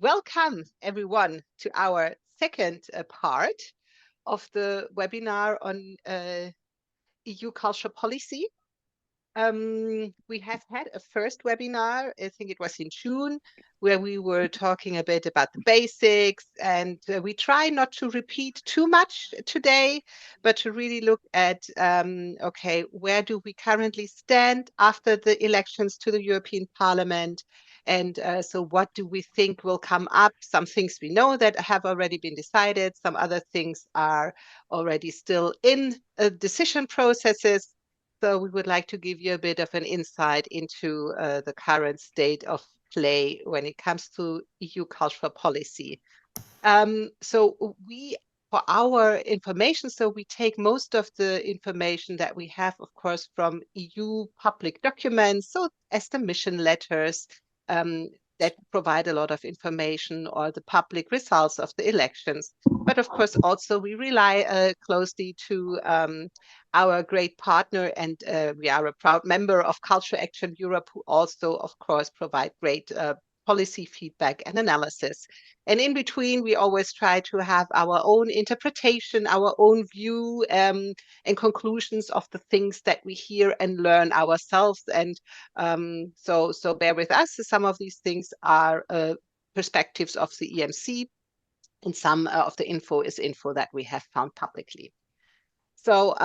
Welcome everyone to our second part of the webinar on EU cultural policy. We have had a first webinar, I think it was in June, where we were talking a bit about the basics, and we try not to repeat too much today, but to really look at, okay, where do we currently stand after the elections to the European Parliament? And so what do we think will come up? Some things we know that have already been decided. Some other things are already still in decision processes. So we would like to give you a bit of an insight into the current state of play when it comes to EU cultural policy. So we, for our information, so we take most of the information that we have, of course, from EU public documents, so as the mission letters, that provide a lot of information, or the public results of the elections. But of course, also we rely closely to our great partner, and we are a proud member of Culture Action Europe, who also, of course, provide great policy feedback and analysis. And in between, we always try to have our own interpretation, our own view, and conclusions of the things that we hear and learn ourselves. And so bear with us. Some of these things are perspectives of the EMC, and some of the info is info that we have found publicly. So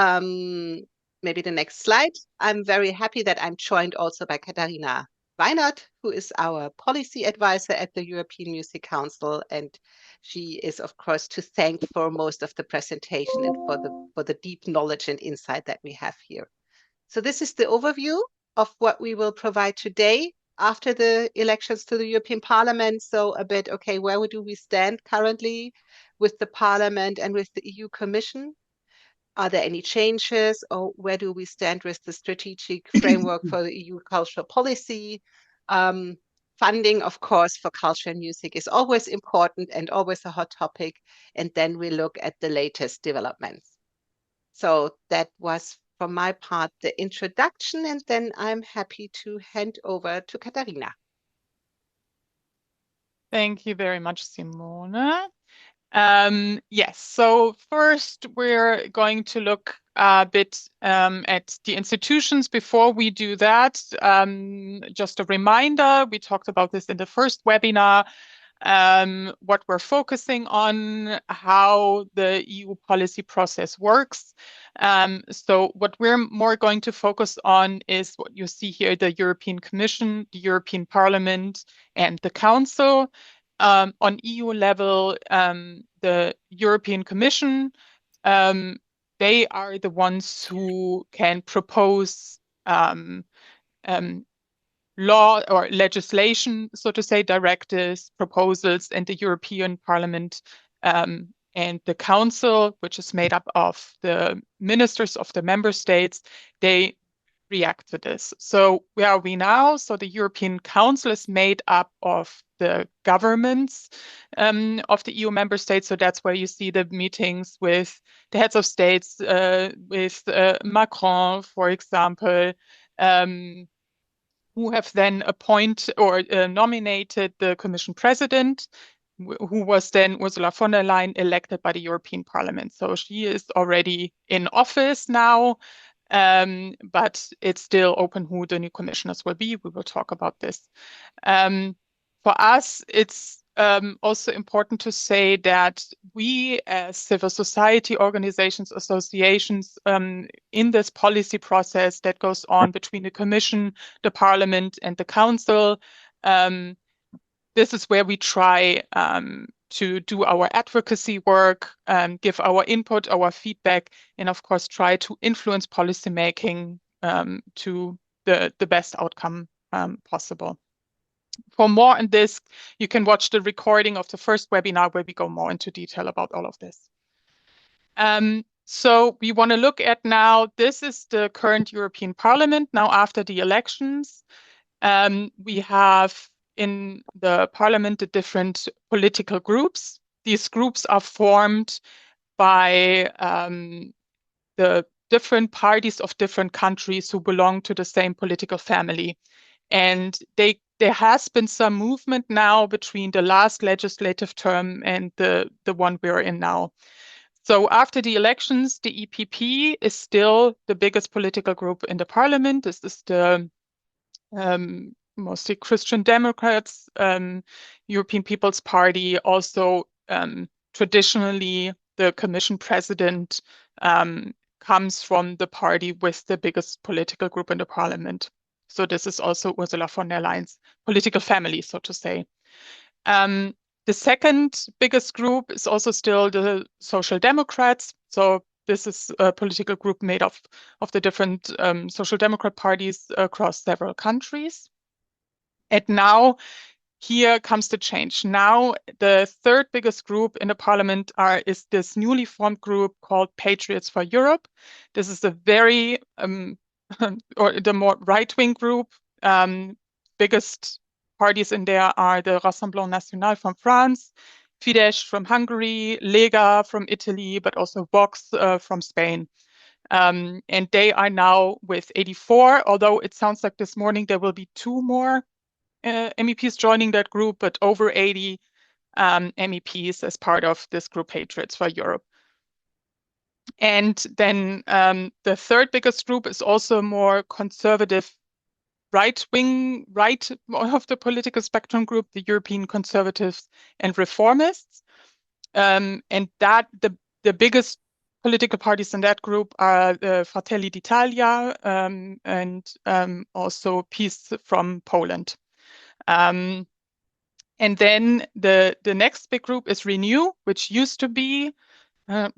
maybe the next slide. I'm very happy that I'm joined also by Katharina Weinert, who is our policy advisor at the European Music Council, and she is, of course, to thank for most of the presentation and for the deep knowledge and insight that we have here. So this is the overview of what we will provide today after the elections to the European Parliament. So a bit, okay, where do we stand currently with the Parliament and with the EU Commission? Are there any changes, or where do we stand with the strategic framework for the EU cultural policy? Funding, of course, for culture and music is always important and always a hot topic. And then we look at the latest developments. So that was, from my part, the introduction, and then I'm happy to hand over to Katharina. Thank you very much, Simone. Yes, so first we're going to look a bit at the institutions. Before we do that, just a reminder, we talked about this in the first webinar, what we're focusing on, how the EU policy process works. So what we're more going to focus on is what you see here, the European Commission, the European Parliament, and the Council. On EU level, the European Commission, they are the ones who can propose law or legislation, so to say, directives, proposals, and the European Parliament and the Council, which is made up of the ministers of the member states, they react to this. So where are we now? So the European Council is made up of the governments of the EU member states. So that's where you see the meetings with the heads of states, with Macron, for example, who have then appointed or nominated the Commission President, who was then Ursula von der Leyen, elected by the European Parliament. So she is already in office now. But it's still open who the new commissioners will be. We will talk about this. For us, it's also important to say that we as civil society organizations, associations, in this policy process that goes on between the Commission, the Parliament, and the Council, this is where we try to do our advocacy work, give our input, our feedback, and of course try to influence policymaking to the best outcome possible. For more on this, you can watch the recording of the first webinar where we go more into detail about all of this. So we want to look at now, this is the current European Parliament now after the elections. We have in the Parliament the different political groups. These groups are formed by the different parties of different countries who belong to the same political family. And they there has been some movement now between the last legislative term and the one we're in now. So after the elections, the EPP is still the biggest political group in the parliament. This is the mostly Christian Democrats, European People's Party. Also, traditionally, the Commission president comes from the party with the biggest political group in the parliament. So this is also Ursula von der Leyen's political family, so to say. The second biggest group is also still the Social Democrats. So this is a political group made of the different Social Democrat parties across several countries. And now here comes the change. Now the third biggest group in the parliament is this newly formed group called Patriots for Europe. This is a very, or the more right-wing group. Biggest parties in there are the Rassemblement National from France, Fidesz from Hungary, Lega from Italy, but also Vox from Spain. And they are now with 84, although it sounds like this morning there will be 2 more MEPs joining that group, but over 80 MEPs as part of this group Patriots for Europe. And then the third biggest group is also more conservative right-wing, right of the political spectrum group, the European Conservatives and Reformists. And that the biggest political parties in that group are Fratelli d'Italia and also Peace from Poland. And then the next big group is Renew, which used to be, I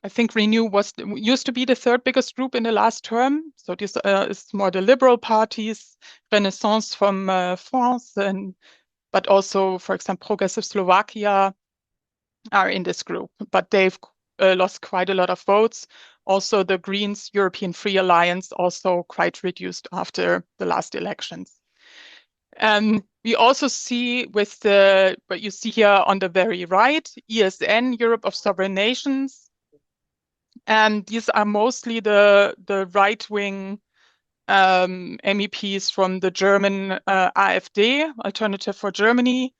think Renew used to be the third biggest group in the last term. So this is more the liberal parties, Renaissance from France, but also, for example, Progressive Slovakia are in this group. But they've lost quite a lot of votes. Also, the Greens European Free Alliance also quite reduced after the last elections. We also see with what you see here on the very right, ESN, Europe of Sovereign Nations. And these are mostly the right-wing MEPs from the German AfD, Alternative for Germany.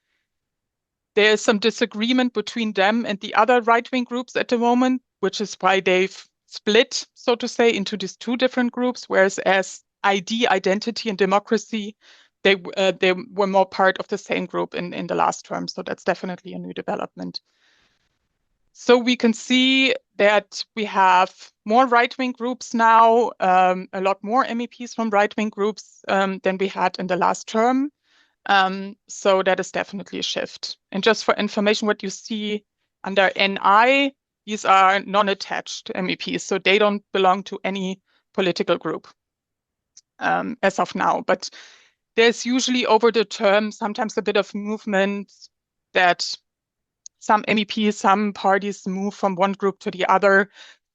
There is some disagreement between them and the other right-wing groups at the moment, which is why they've split, so to say, into these 2 different groups, whereas as ID, Identity and Democracy, they were more part of the same group in the last term. So that's definitely a new development. So we can see that we have more right-wing groups now, a lot more MEPs from right-wing groups than we had in the last term. So that is definitely a shift. And just for information, what you see under NI, these are non-attached MEPs, so they don't belong to any political group as of now. But there's usually over the term sometimes a bit of movement that some MEPs, some parties move from one group to the other.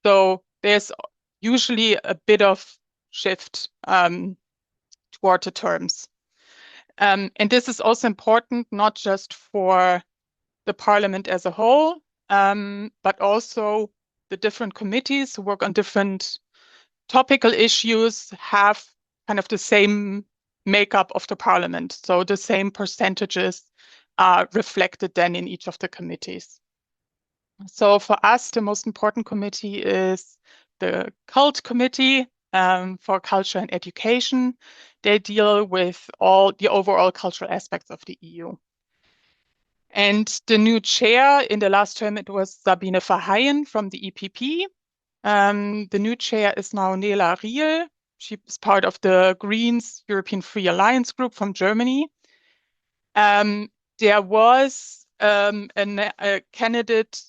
So there's usually a bit of shift toward the terms. And this is also important, not just for the parliament as a whole, but also the different committees who work on different topical issues have kind of the same makeup of the parliament. So the same percentages are reflected then in each of the committees. So for us, the most important committee is the Cult Committee for Culture and Education. They deal with all the overall cultural aspects of the EU. And the new chair in the last term, it was Sabine Verheyen from the EPP. The new chair is now Nela Riel. She is part of the Greens European Free Alliance group from Germany. There was a candidate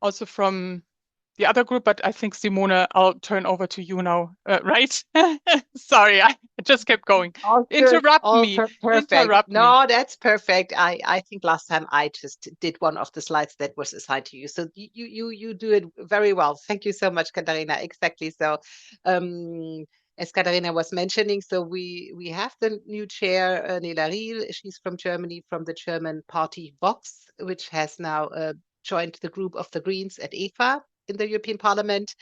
also from the other group, but I think Simone, I'll turn over to you now, right? Sorry, I just kept going. Interrupt me. Perfect. No, that's perfect. I think last time I just did one of the slides that was assigned to you. So you do it very well. Thank you so much, Katharina. Exactly. So as Katharina was mentioning, so we have the new chair, Nela Riel. She's from Germany, from the German party Vox, which has now joined the group of the Greens at EFA in the European Parliament.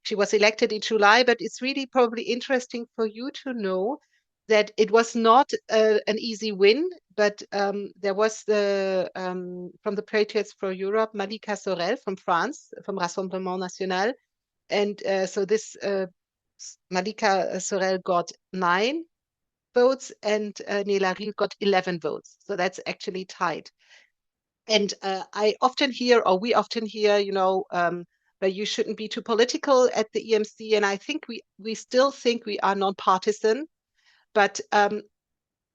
She was elected in July, but it's really probably interesting for you to know that it was not an easy win, but there was from the Patriots for Europe, Malika Sorel from France, from Rassemblement National. And so this Malika Sorel got 9 votes and Nelari got 11 votes. So that's actually tied. And I often hear, or we often hear, but you shouldn't be too political at the EMC. And I think we still think we are non-partisan. But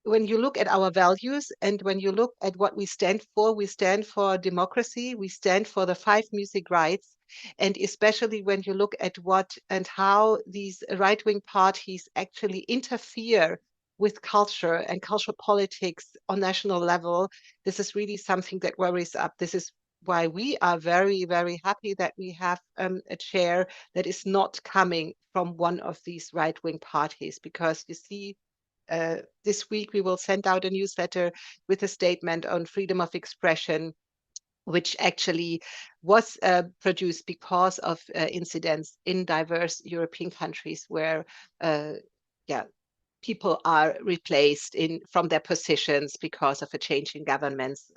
when you look at our values and when you look at what we stand for democracy, we stand for the 5 music rights. And especially when you look at what and how these right-wing parties actually interfere with culture and cultural politics on national level, this is really something that worries us. This is why we are very, very happy that we have a chair that is not coming from one of these right-wing parties, because you see, this week we will send out a newsletter with a statement on freedom of expression, which actually was produced because of incidents in diverse European countries where people are replaced from their positions because of a change in governments.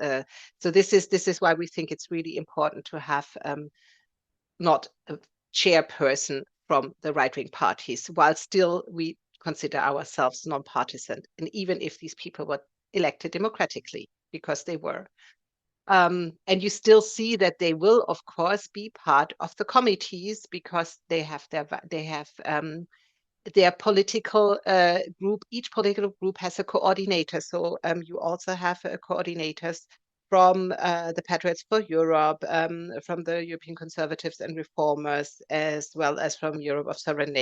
So this is why we think it's really important to have not a chairperson from the right-wing parties, while still we consider ourselves non-partisan, and even if these people were elected democratically, because they were. And you still see that they will, of course, be part of the committees because they have their political group. Each political group has a coordinator. So you also have coordinators from the Patriots for Europe, from the European Conservatives and Reformers, as well as from Europe of Sovereign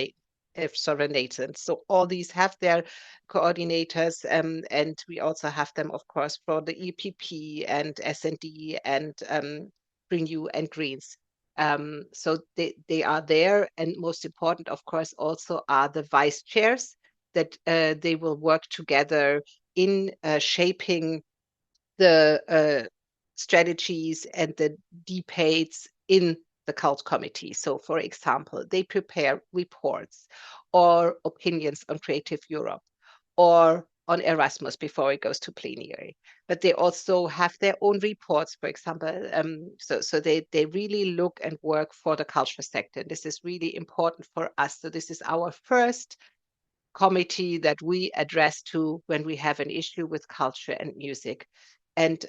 Nations. So all these have their coordinators, and we also have them, of course, for the EPP and S&D and Renew and Greens. So they are there, and most important, of course, also are the vice chairs that they will work together in shaping the strategies and the debates in the cult committee. So, for example, they prepare reports or opinions on Creative Europe or on Erasmus before it goes to plenary. But they also have their own reports, for example. So they really look and work for the culture sector. This is really important for us. So this is our first committee that we address to when we have an issue with culture and music. And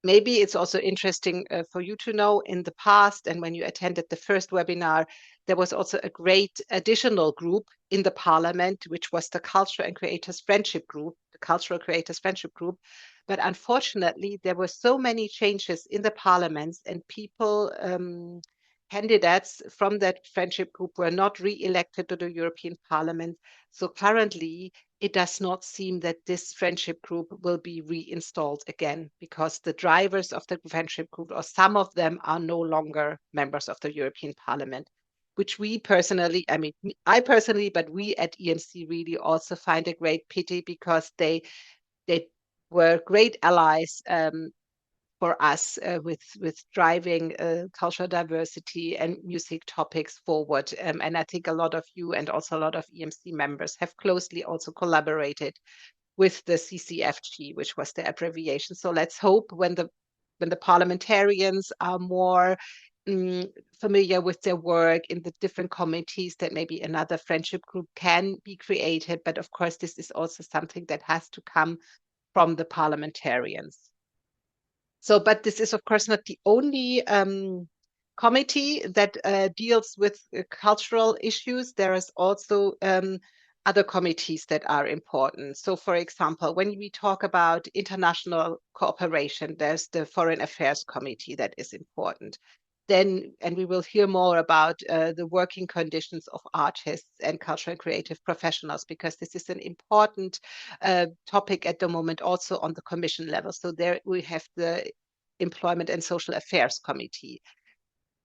maybe it's also interesting for you to know, in the past, and when you attended the first webinar, there was also a great additional group in the parliament, which was the Cultural and Creators Friendship Group, the Cultural Creators Friendship Group. But unfortunately, there were so many changes in the parliaments, and people, candidates from that friendship group, were not re-elected to the European Parliament. So currently, it does not seem that this friendship group will be reinstalled again, because the drivers of the friendship group, or some of them, are no longer members of the European Parliament, which we personally, I personally, but we at EMC really also find a great pity, because they were great allies for us with driving cultural diversity and music topics forward. And I think a lot of you and also a lot of EMC members have closely also collaborated with the CCFG, which was the abbreviation. So let's hope when the parliamentarians are more familiar with their work in the different committees, that maybe another friendship group can be created. But of course, this is also something that has to come from the parliamentarians. So, but this is, of course, not the only committee that deals with cultural issues. There is also other committees that are important. So, for example, when we talk about international cooperation, there's the Foreign Affairs Committee that is important. Then, and we will hear more about the working conditions of artists and cultural and creative professionals, because this is an important topic at the moment, also on the Commission level. So there we have the Employment and Social Affairs Committee.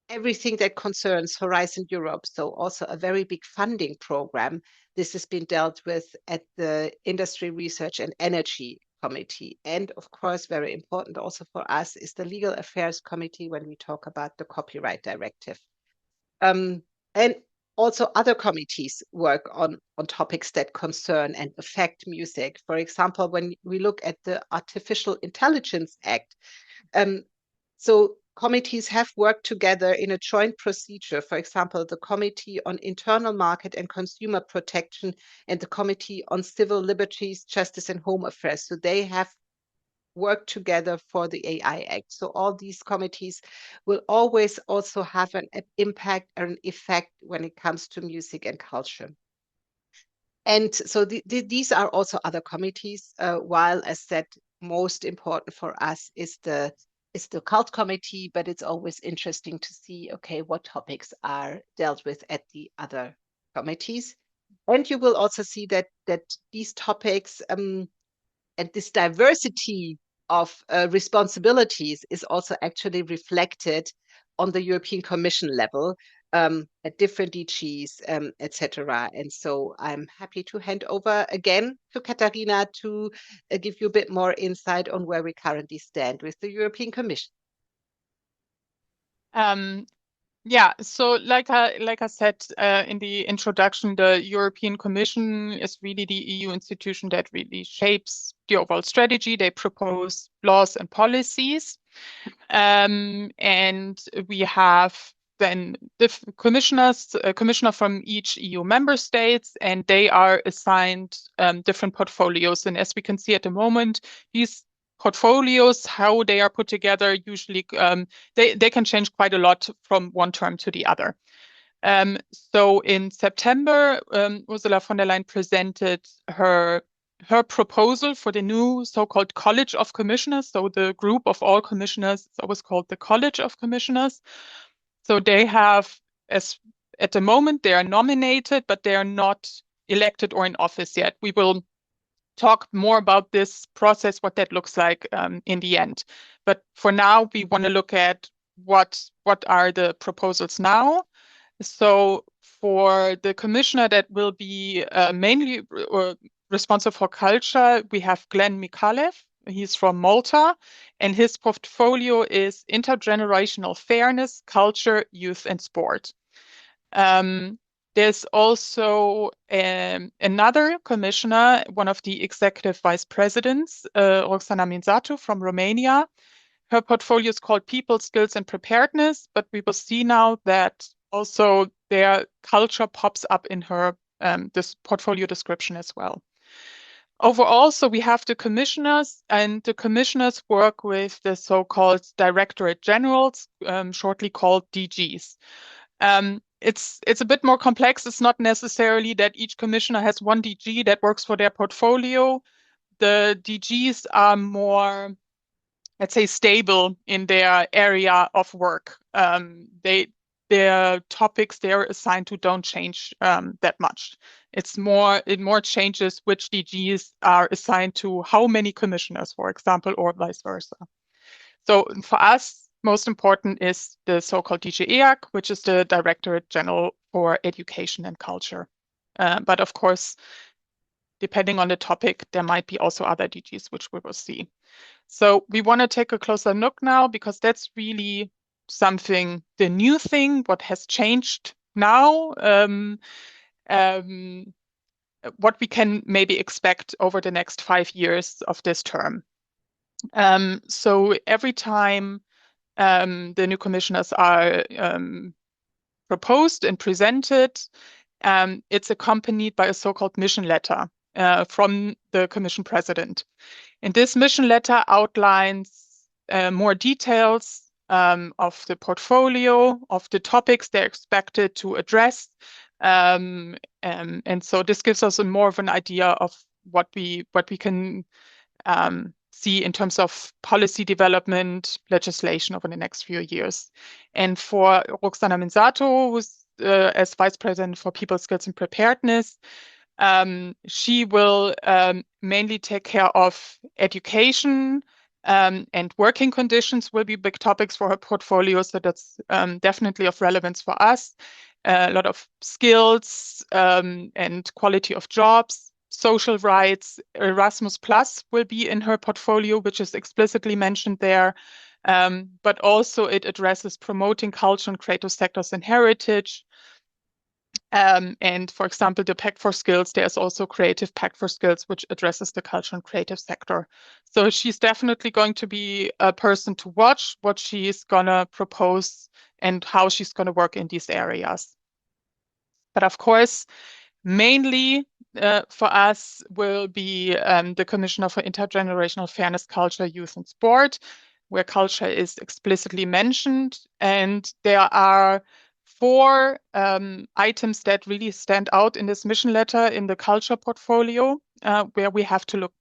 Everything that concerns Horizon Europe, so also a very big funding program. This has been dealt with at the Industry, Research and Energy Committee. And of course, very important also for us is the Legal Affairs Committee when we talk about the Copyright Directive. And also other committees work on topics that concern and affect music. For example, when we look at the Artificial Intelligence Act, so committees have worked together in a joint procedure. For example, the Committee on Internal Market and Consumer Protection and the Committee on Civil Liberties, Justice and Home Affairs. So they have work together for the AI Act. So all these committees will always also have an impact or an effect when it comes to music and culture. And so these are also other committees, while as said, most important for us is the cult committee, but it's always interesting to see, okay, what topics are dealt with at the other committees. And you will also see that these topics and this diversity of responsibilities is also actually reflected on the European Commission level at different DGs, etc. And so I'm happy to hand over again to Katharina to give you a bit more insight on where we currently stand with the European Commission. Yeah, so like I said in the introduction, the European Commission is really the EU institution that really shapes the overall strategy. They propose laws and policies. And we have then the commissioner from each EU member states, and they are assigned different portfolios. And as we can see at the moment, these portfolios, how they are put together, usually they can change quite a lot from one term to the other. So in September, Ursula von der Leyen presented her proposal for the new so-called College of Commissioners. So the group of all commissioners is always called the College of Commissioners. So they have, at the moment, they are nominated, but they are not elected or in office yet. We will talk more about this process, what that looks like in the end. But for now, we want to look at what are the proposals now. So for the commissioner that will be mainly responsible for culture, we have Glenn Mikalev. He's from Malta, and his portfolio is intergenerational fairness, culture, youth, and sport. There's also another commissioner, one of the executive vice presidents, Roxana Minzatu from Romania. Her portfolio is called People, Skills, and Preparedness, but we will see now that also their culture pops up in her this portfolio description as well. Overall, so we have the commissioners, and the commissioners work with the so-called Directorate Generals, shortly called DGs. It's a bit more complex. It's not necessarily that each commissioner has one DG that works for their portfolio. The DGs are more, let's say, stable in their area of work. Their topics they're assigned to don't change that much. It more changes which DGs are assigned to how many commissioners, for example, or vice versa. So for us, most important is the so-called DG EAC, which is the Directorate General for Education and Culture. But of course, depending on the topic, there might be also other DGs, which we will see. So we want to take a closer look now, because that's really something, the new thing, what has changed now, what we can maybe expect over the next 5 years of this term. So every time the new commissioners are proposed and presented, it's accompanied by a so-called mission letter from the commission president. And this mission letter outlines more details of the portfolio, of the topics they're expected to address. And so this gives us more of an idea of what we can see in terms of policy development, legislation over the next few years. And for Roxana Minzatu, who's as Vice President for People, Skills and Preparedness, she will mainly take care of education and working conditions will be big topics for her portfolio. So that's definitely of relevance for us. A lot of skills and quality of jobs, social rights. Erasmus Plus will be in her portfolio, which is explicitly mentioned there. But also it addresses promoting culture and creative sectors and heritage. And for example, the Pact for Skills, there's also Creative Pact for Skills, which addresses the culture and creative sector. So she's definitely going to be a person to watch what she's going to propose and how she's going to work in these areas. But of course, mainly for us will be the Commissioner for Intergenerational Fairness, Culture, Youth and Sport, where culture is explicitly mentioned. And there are 4 items that really stand out in this mission letter in the culture portfolio, where we have to look,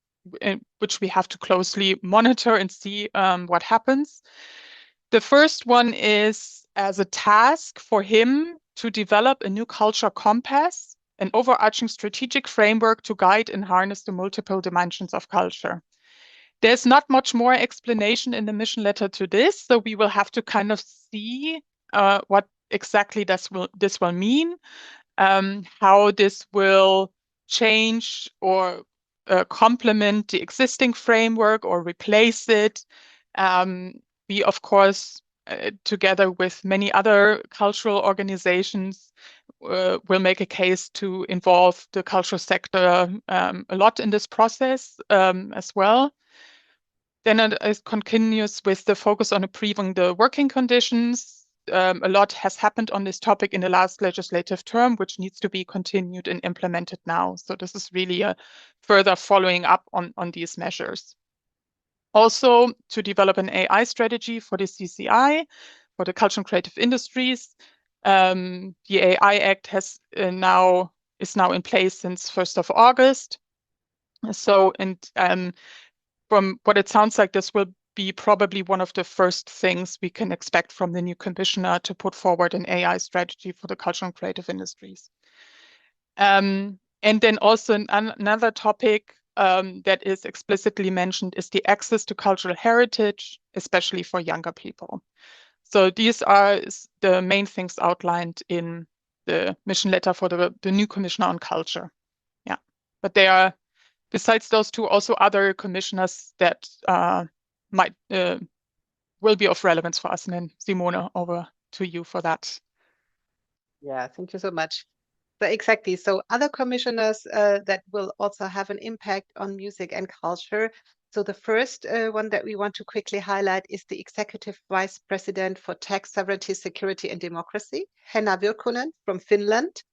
which we have to closely monitor and see what happens. The first one is as a task for him to develop a new culture compass, an overarching strategic framework to guide and harness the multiple dimensions of culture. There's not much more explanation in the mission letter to this, so we will have to kind of see what exactly this will mean, how this will change or complement the existing framework or replace it. We, of course, together with many other cultural organizations, will make a case to involve the cultural sector a lot in this process as well. Then it continues with the focus on improving the working conditions. A lot has happened on this topic in the last legislative term, which needs to be continued and implemented now. So this is really a further following up on these measures. Also, to develop an AI strategy for the CCI, for the culture and creative industries. The AI Act is now in place since 1st of August. So, and from what it sounds like, this will be probably one of the first things we can expect from the new commissioner to put forward an AI strategy for the cultural and creative industries. And then also another topic that is explicitly mentioned is the access to cultural heritage, especially for younger people. So these are the main things outlined in the mission letter for the new commissioner on culture. Yeah, but there are, besides those 2, also other commissioners that will be of relevance for us. And then Simone, over to you for that. Yeah, thank you so much. So exactly. So other commissioners that will also have an impact on music and culture. So the first one that we want to quickly highlight is the Executive Vice President for Tech, Sovereignty, Security and Democracy, Henna Virkkunen from Finland.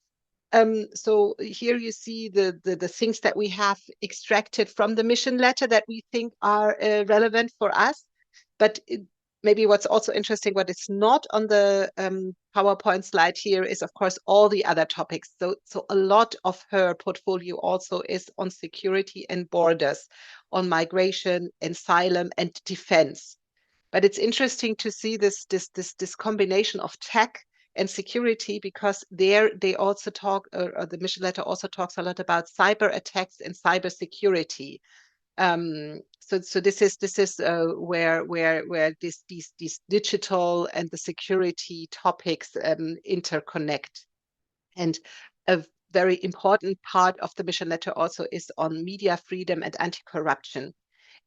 So here you see the things that we have extracted from the mission letter that we think are relevant for us. But maybe what's also interesting, what is not on the PowerPoint slide here is, of course, all the other topics. So a lot of her portfolio also is on security and borders, on migration, asylum, and defense. But it's interesting to see this combination of tech and security, because there they also talk, or the mission letter also talks a lot about cyber attacks and cyber security. So this is where these digital and the security topics interconnect. And a very important part of the mission letter also is on media freedom and anti-corruption.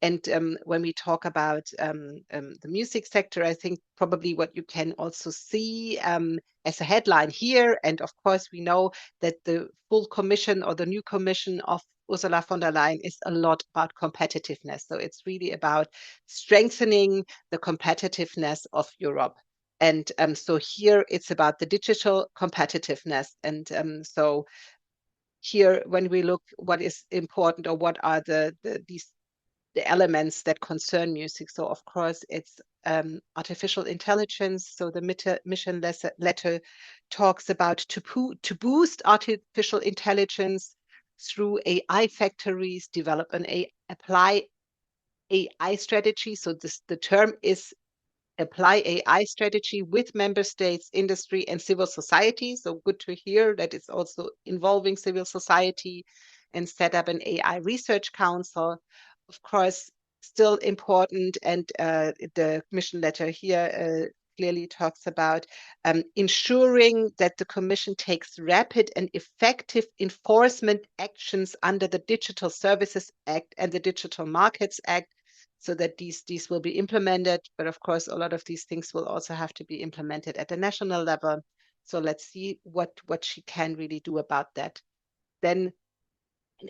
And when we talk about the music sector, I think probably what you can also see as a headline here, and of course we know that the full commission or the new commission of Ursula von der Leyen is a lot about competitiveness. So it's really about strengthening the competitiveness of Europe. And so here it's about the digital competitiveness. And so here, when we look what is important, or what are the elements that concern music. So of course it's artificial intelligence. So the mission letter talks about to boost artificial intelligence through AI factories, develop apply AI strategy. So the term is apply AI strategy with member states, industry, and civil society. So good to hear that it's also involving civil society, and set up an AI research council. Of course, still important, and the mission letter here clearly talks about ensuring that the Commission takes rapid and effective enforcement actions under the Digital Services Act and the Digital Markets Act, so that these will be implemented. But of course, a lot of these things will also have to be implemented at the national level. So let's see what she can really do about that. Then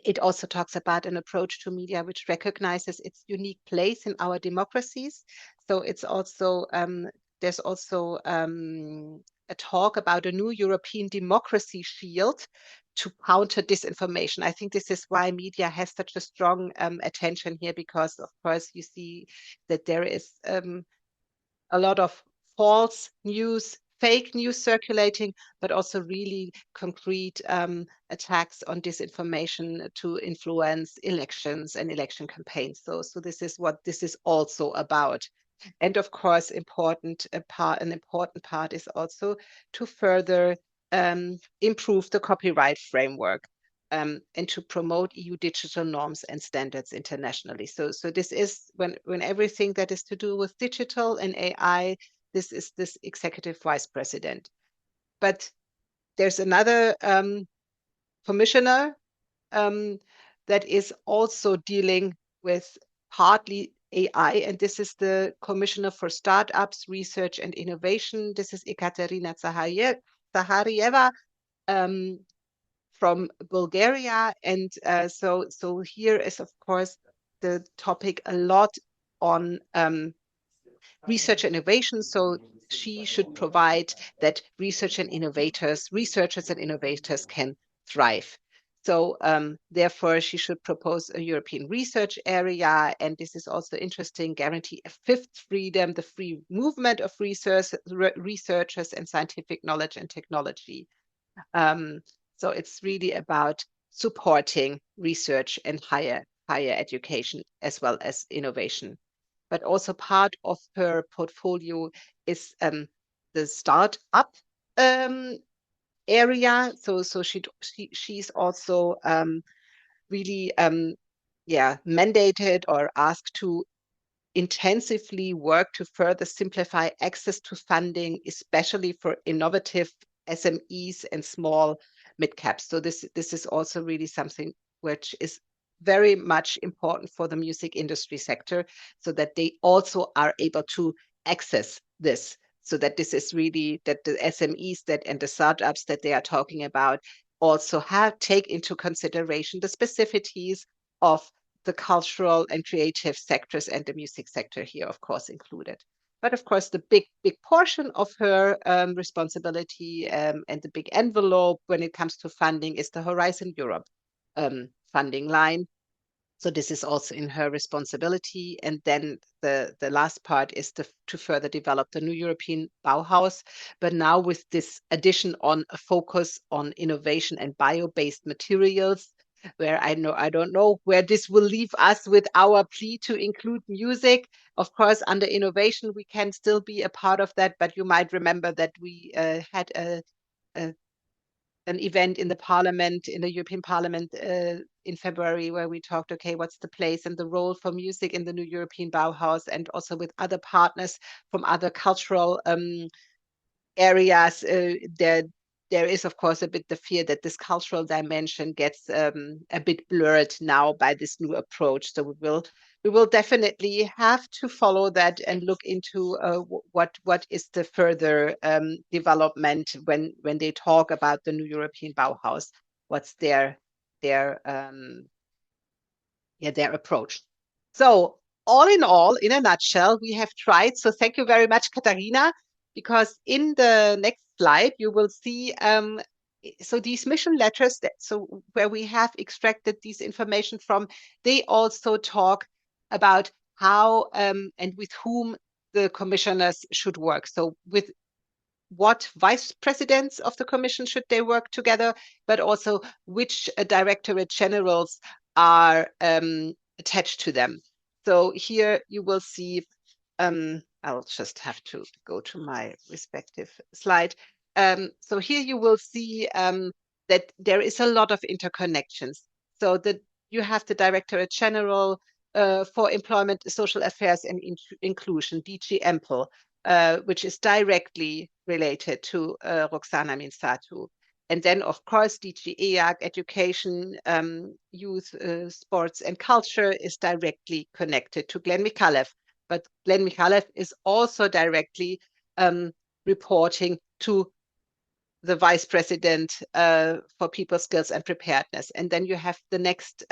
it also talks about an approach to media which recognizes its unique place in our democracies. So it's also there's also a talk about a new European democracy shield to counter disinformation. I think this is why media has such a strong attention here, because of course you see that there is a lot of false news, fake news circulating, but also really concrete attacks on disinformation to influence elections and election campaigns. So this is what this is also about. And of course, an important part is also to further improve the copyright framework. And to promote EU digital norms and standards internationally. So this is when everything that is to do with digital and AI, this is this executive vice president. But there's another commissioner that is also dealing with partly AI, and this is the Commissioner for Startups, Research and Innovation. This is Ekaterina Zaharieva. From Bulgaria. And so here is, of course, the topic a lot on research and innovation. So she should provide that researchers and innovators can thrive. So therefore, she should propose a European research area. And this is also interesting, guarantee a fifth freedom, the free movement of researchers and scientific knowledge and technology. So it's really about supporting research and higher education as well as innovation. But also part of her portfolio is the startup area. So she's also really mandated or asked to intensively work to further simplify access to funding, especially for innovative SMEs and small mid-caps. So this is also really something which is very much important for the music industry sector, so that they also are able to access this. So that this is really that the SMEs that and the startups that they are talking about also take into consideration the specificities of the cultural and creative sectors, and the music sector here, of course, included. But of course, the big portion of her responsibility and the big envelope when it comes to funding is the Horizon Europe funding line. So this is also in her responsibility. And then the last part is to further develop the new European Bauhaus, but now with this addition on a focus on innovation and bio-based materials, where I don't know where this will leave us with our plea to include music. Of course, under innovation, we can still be a part of that, but you might remember that we had an event in the Parliament, in the European Parliament in February, where we talked, okay, what's the place and the role for music in the new European Bauhaus, and also with other partners from other cultural areas. There is, of course, a bit the fear that this cultural dimension gets a bit blurred now by this new approach. So we will definitely have to follow that and look into what is the further development when they talk about the new European Bauhaus. What's their approach? So all in all, in a nutshell, we have tried. So thank you very much, Katharina, because in the next slide you will see so these mission letters where we have extracted these information from, they also talk about how and with whom the commissioners should work. So with what vice presidents of the commission should they work together, but also which directorate generals are attached to them. So here you will see, I'll just have to go to my respective slide. So here you will see that there is a lot of interconnections. So that you have the Directorate General for Employment, Social Affairs and Inclusion, DG EMPL, which is directly related to Roxana Minsatu. And then, of course, DG EAC, Education, Youth, Sports and Culture is directly connected to Glenn Mikhalev. But Glenn Mikhalev is also directly reporting to the vice president for people skills and preparedness. And then you have the next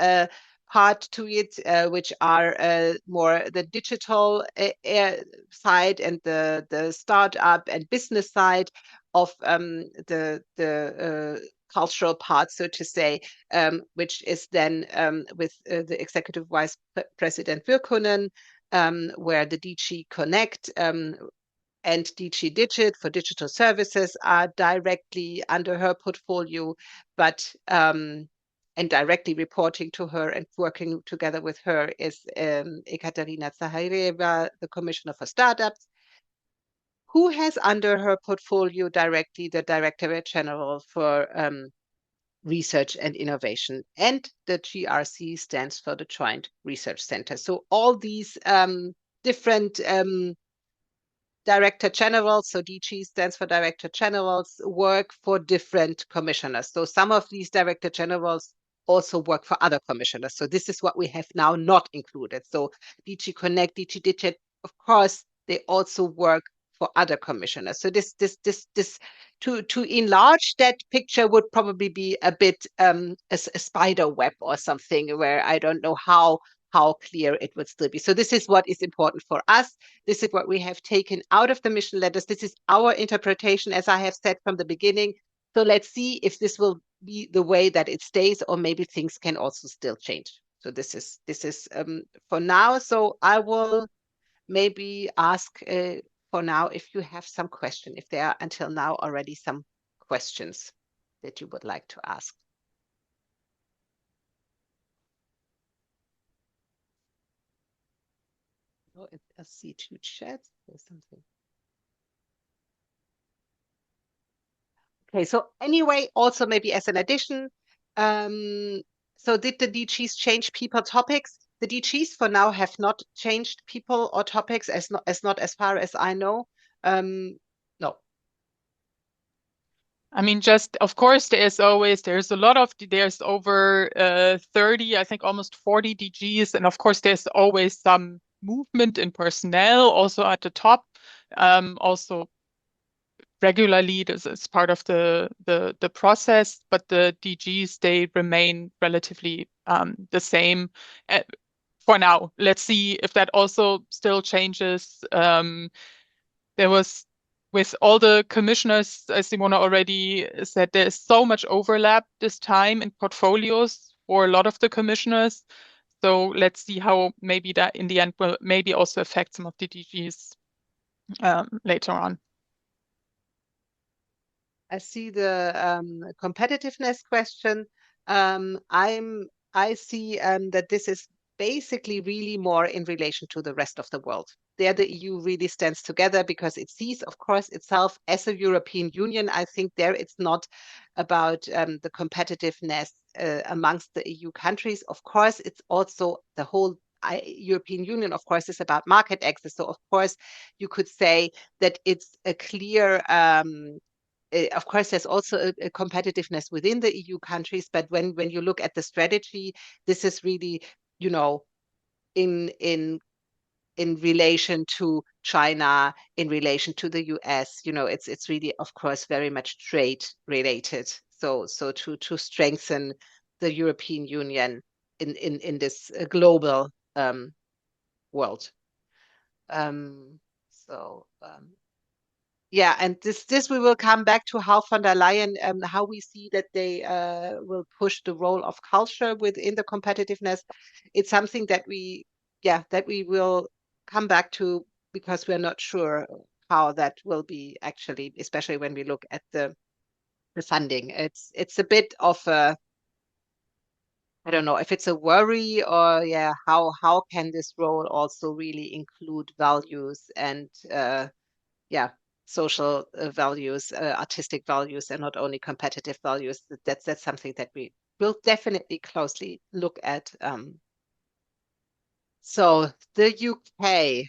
part to it, which are more the digital side and the startup and business side of the cultural part, so to say, which is then with the executive vice president Virkkunen, where the DG Connect and DG Digit for digital services are directly under her portfolio, but and directly reporting to her and working together with her is Ekaterina Zahareva, the Commissioner for Startups, who has under her portfolio directly the Directorate General for Research and Innovation, and the GRC stands for the Joint Research Center. So all these different Director Generals, so DG stands for Director Generals, work for different commissioners. So some of these Director Generals also work for other commissioners. So this is what we have now not included. So DG Connect, DG Digit, of course, they also work for other commissioners. So this to enlarge that picture would probably be a bit a spider web or something where I don't know how clear it would still be. So this is what is important for us. This is what we have taken out of the mission letters. This is our interpretation, as I have said from the beginning. So let's see if this will be the way that it stays, or maybe things can also still change. So this is for now. So I will maybe ask for now if you have some question, if there are until now already some questions that you would like to ask. Oh, I see two chats. There's something. Okay, so anyway, also maybe as an addition, so did the DGs change people topics? The DGs for now have not changed people or topics as far as I know. No. I mean, just of course, there's over 30, I think almost 40 DGs, and of course, there's always some movement in personnel also at the top. Also regularly, this is part of the process, but the DGs, they remain relatively the same for now. Let's see if that also still changes. There was, with all the commissioners, as Simona already said, there's so much overlap this time in portfolios for a lot of the commissioners. So let's see how maybe that in the end will maybe also affect some of the DGs later on. I see the competitiveness question. I see that this is basically really more in relation to the rest of the world. There, the EU really stands together because it sees, of course, itself as a European Union. I think there it's not about the competitiveness amongst the EU countries. Of course, it's also the whole European Union, of course, is about market access. So, of course, you could say that it's a clear of course, there's also a competitiveness within the EU countries, but when you look at the strategy, this is really, you know, in relation to China, in relation to the US, you know, it's really, of course, very much trade related. So to strengthen the European Union in this global world. Yeah, and this we will come back to how von der Leyen, how we see that they will push the role of culture within the competitiveness. It's something that we will come back to because we're not sure how that will be actually, especially when we look at the funding. It's a bit of a, I don't know if it's a worry or how can this role also really include values and social values, artistic values, and not only competitive values. That's something that we will definitely closely look at. So the UK,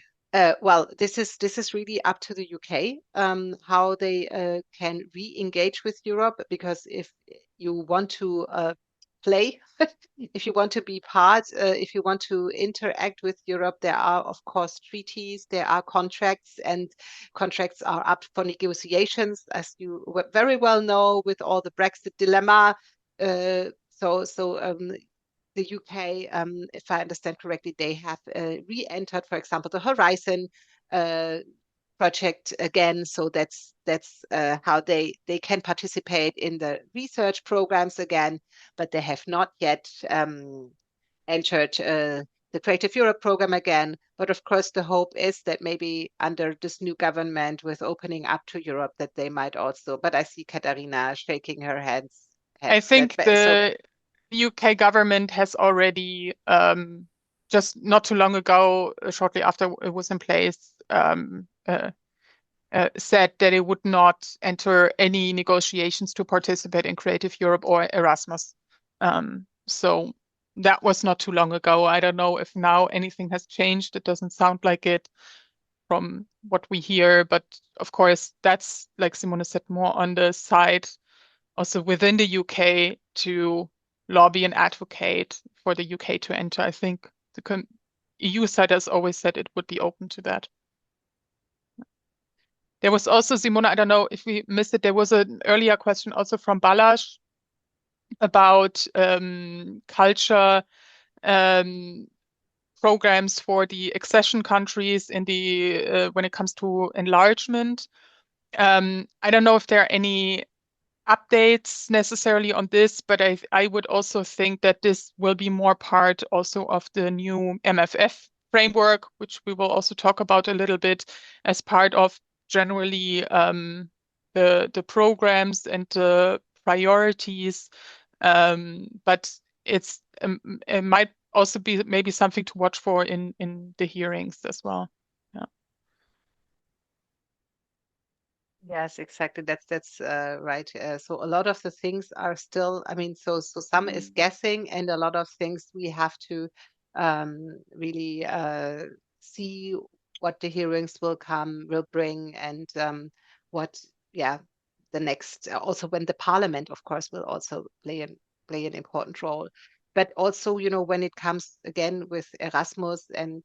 well, this is really up to the UK how they can re-engage with Europe, because if you want to play. If you want to be part, if you want to interact with Europe, there are, of course, treaties, there are contracts, and contracts are up for negotiations, as you very well know, with all the Brexit dilemma. The UK, if I understand correctly, they have re-entered, for example, the Horizon project again. So that's how they can participate in the research programs again, but they have not yet entered the Creative Europe program again. But of course, the hope is that maybe under this new government, with opening up to Europe, that they might also. But I see Katharina shaking her head. I think the UK government has already just not too long ago, shortly after it was in place, said that it would not enter any negotiations to participate in Creative Europe or Erasmus. So that was not too long ago. I don't know if now anything has changed. It doesn't sound like it from what we hear, but of course that's, like Simone said, more on the side also within the UK to lobby and advocate for the UK to enter. I think the EU side has always said it would be open to that. There was also, Simona, I don't know if we missed it, there was an earlier question also from Balázs about culture programs for the accession countries in the when it comes to enlargement. I don't know if there are any updates necessarily on this, but I would also think that this will be more part also of the new MFF framework, which we will also talk about a little bit as part of generally the programs and the priorities. But it might also be maybe something to watch for in the hearings as well. Yeah. Yes, exactly. That's right. So a lot of the things are still, I mean, so some is guessing, and a lot of things we have to really see what the hearings will bring, and what, yeah, the next, also when the parliament, of course, will also play an important role. But also, when it comes again with Erasmus and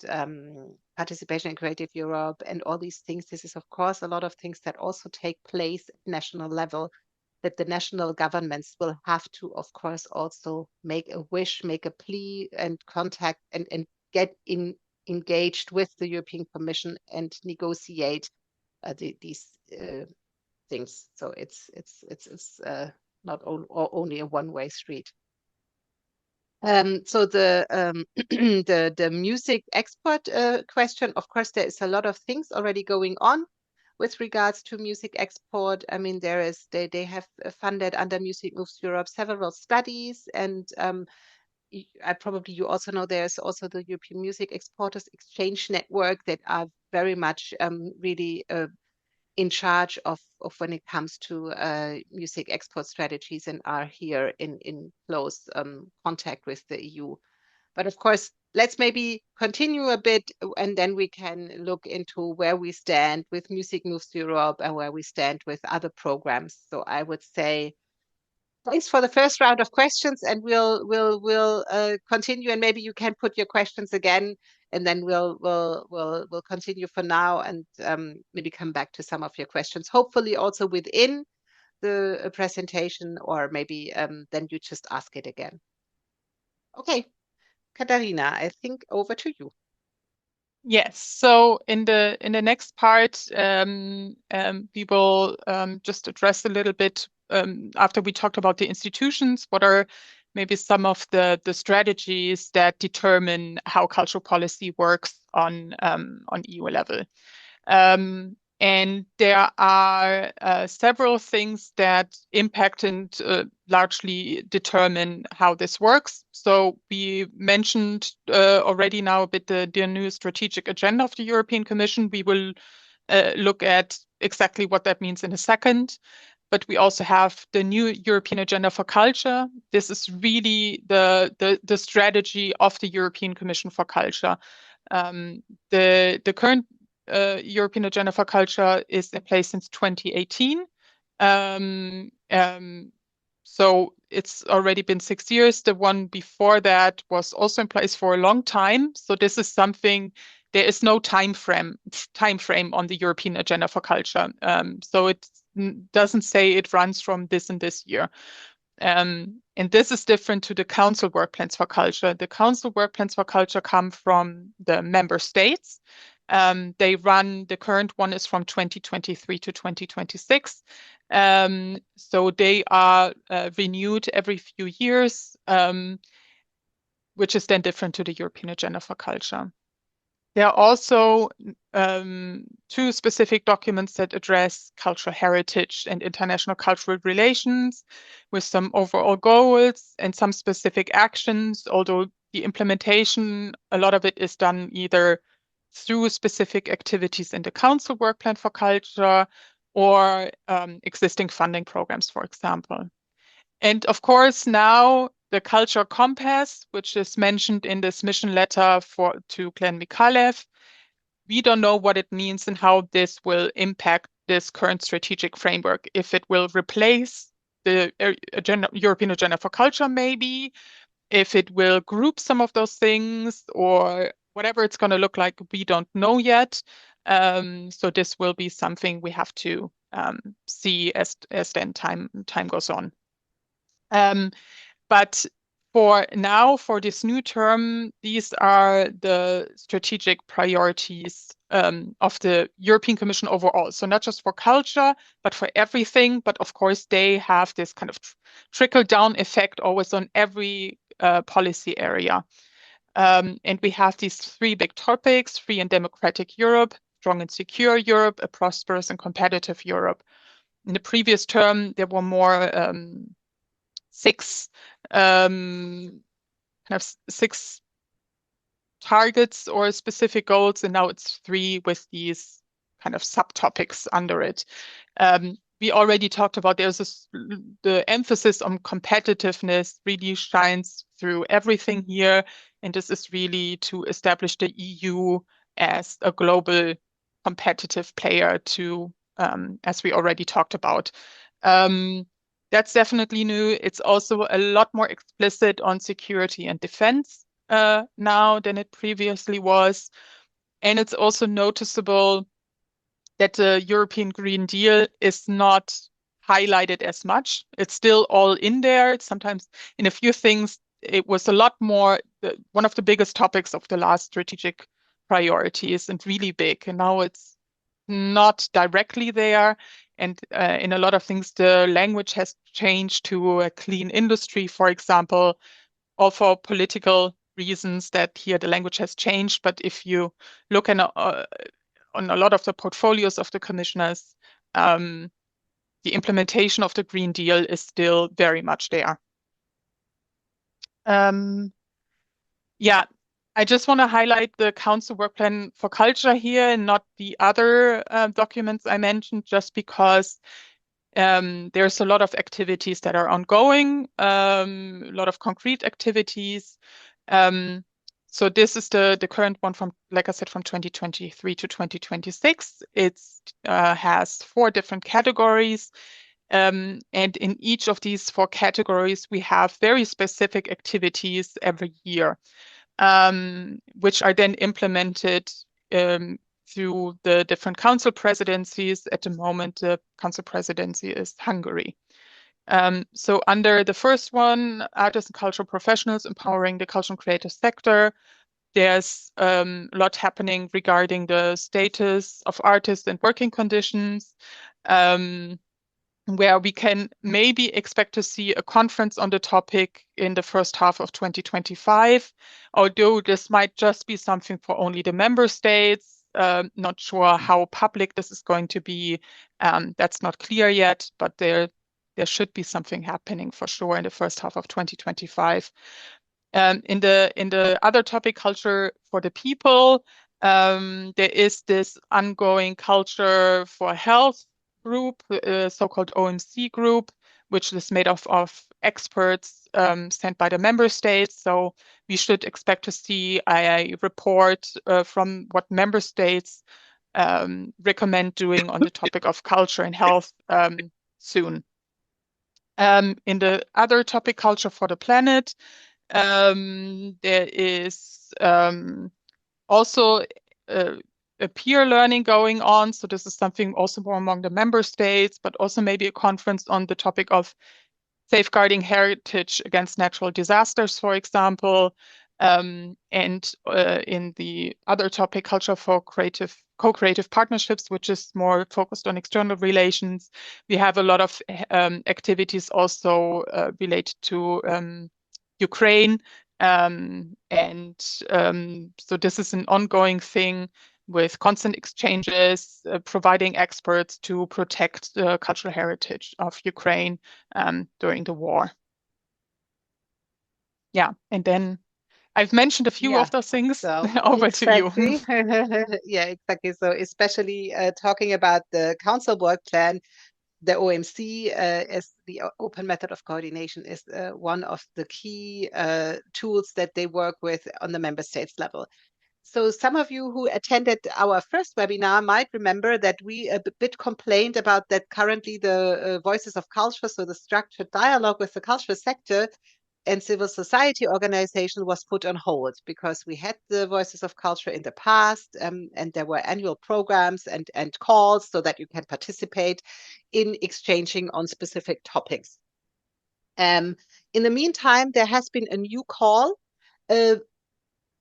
participation in Creative Europe and all these things, this is, of course, a lot of things that also take place at national level, that the national governments will have to, of course, also make a wish, make a plea, and contact and get engaged with the European Commission and negotiate these things. So it's not only a one-way street. So the the music export question, of course, there is a lot of things already going on with regards to music export. I mean, they have funded under Music Moves Europe several studies, and you also know there's also the European Music Exporters Exchange Network that are very much really in charge of when it comes to music export strategies, and are here in close contact with the EU. But of course, let's maybe continue a bit, and then we can look into where we stand with Music Moves Europe and where we stand with other programs. So I would say thanks for the first round of questions, and we'll continue, and maybe you can put your questions again, and then we'll continue for now, and maybe come back to some of your questions, hopefully also within the presentation, or maybe then you just ask it again. Okay, Katharina, I think over to you. Yes. So in the next part, we will just address a little bit after we talked about the institutions. What are maybe some of the strategies that determine how cultural policy works on EU level? And there are several things that impact and largely determine how this works. So we mentioned already now a bit the new strategic agenda of the European Commission. We will look at exactly what that means in a second. But we also have the new European Agenda for Culture. This is really the strategy of the European Commission for Culture. The current European Agenda for Culture is in place since 2018. So it's already been 6 years. The one before that was also in place for a long time. So this is something, there is no time frame on the European Agenda for Culture. So it doesn't say it runs from this and this year. And this is different to the Council Work Plans for Culture. The Council Work Plans for Culture come from the member states. They run, the current one is from 2023 to 2026. So they are renewed every few years, which is then different to the European Agenda for Culture. There are also 2 specific documents that address cultural heritage and international cultural relations with some overall goals and some specific actions, although the implementation, a lot of it is done either through specific activities in the Council Work Plan for Culture or existing funding programs, for example. And of course, now the Culture Compass, which is mentioned in this mission letter to Glenn Mikalev, we don't know what it means and how this will impact this current strategic framework. If it will replace the European Agenda for Culture, maybe, if it will group some of those things, or whatever it's going to look like, we don't know yet. So this will be something we have to see as then time goes on. But for now, for this new term, these are the strategic priorities of the European Commission overall. So not just for culture, but for everything. But of course, they have this kind of trickle-down effect always on every policy area. And we have these 3 big topics: free and democratic Europe, strong and secure Europe, a prosperous and competitive Europe. In the previous term, there were more 6 targets or specific goals, and now it's 3 with these kind of subtopics under it. We already talked about the emphasis on competitiveness really shines through everything here, and this is really to establish the EU as a global competitive player to, as we already talked about. That's definitely new. It's also a lot more explicit on security and defense now than it previously was. And it's also noticeable that the European Green Deal is not highlighted as much. It's still all in there. Sometimes in a few things, it was a lot more, one of the biggest topics of the last strategic priorities and really big. And now it's not directly there. And in a lot of things, the language has changed to a clean industry, for example, or for political reasons that here the language has changed. But if you look on a lot of the portfolios of the commissioners, the implementation of the Green Deal is still very much there. Yeah, I just want to highlight the Council Work Plan for Culture here and not the other documents I mentioned, just because there's a lot of activities that are ongoing, a lot of concrete activities. So this is the current one from, like I said, from 2023 to 2026. It has 4 different categories. And in each of these 4 categories, we have very specific activities every year, which are then implemented through the different council presidencies. At the moment, the council presidency is Hungary. So under the first one, artists and cultural professionals empowering the cultural and creative sector, there's a lot happening regarding the status of artists and working conditions, where we can maybe expect to see a conference on the topic in the first half of 2025, although this might just be something for only the member states. Not sure how public this is going to be. That's not clear yet, but there should be something happening for sure in the first half of 2025. In the other topic, culture for the people, there is this ongoing culture for health group, so-called OMC group, which is made of experts sent by the member states. So we should expect to see a report from what member states recommend doing on the topic of culture and health soon. In the other topic, Culture for the Planet, there is also a peer learning going on. So this is something also more among the member states, but also maybe a conference on the topic of safeguarding heritage against natural disasters, for example. And in the other topic, culture for co-creative partnerships, which is more focused on external relations, we have a lot of activities also related to Ukraine. So this is an ongoing thing with constant exchanges, providing experts to protect the cultural heritage of Ukraine during the war. Yeah, and then I've mentioned a few of those things. So Over to you. exactly. Yeah, exactly. So especially talking about the council work plan, the OMC as the open method of coordination is one of the key tools that they work with on the member states level. So some of you who attended our first webinar might remember that we a bit complained about that currently the Voices of Culture, so the structured dialogue with the cultural sector and civil society organization, was put on hold because we had the Voices of Culture in the past, and there were annual programs and calls so that you can participate in exchanging on specific topics. In the meantime, there has been a new call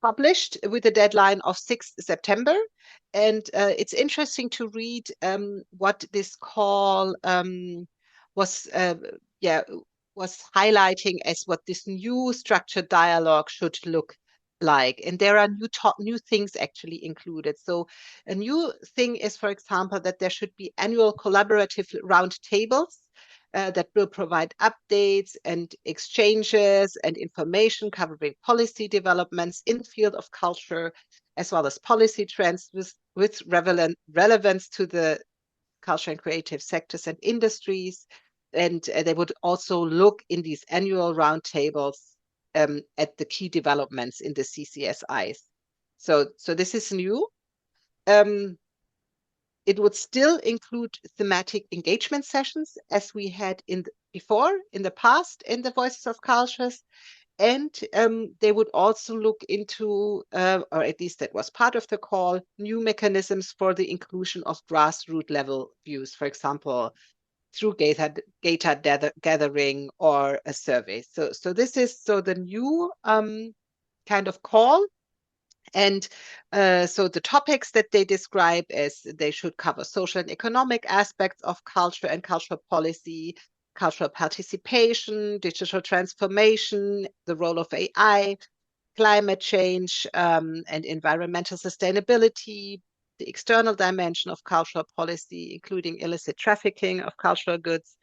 published with a deadline of 6th September. And it's interesting to read what this call was highlighting as what this new structured dialogue should look like. And there are new things actually included. So a new thing is, for example, that there should be annual collaborative roundtables that will provide updates and exchanges and information covering policy developments in the field of culture, as well as policy trends with relevance to the culture and creative sectors and industries. And they would also look in these annual roundtables at the key developments in the CCSIs. So this is new. It would still include thematic engagement sessions as we had before in the past in the Voices of Cultures. And they would also look into, or at least that was part of the call, new mechanisms for the inclusion of grassroots level views, for example, through data gathering or a survey. So this is the new kind of call. And so the topics that they describe as they should cover social and economic aspects of culture and cultural policy, cultural participation, digital transformation, the role of AI, climate change, and environmental sustainability, the external dimension of cultural policy, including illicit trafficking of cultural goods,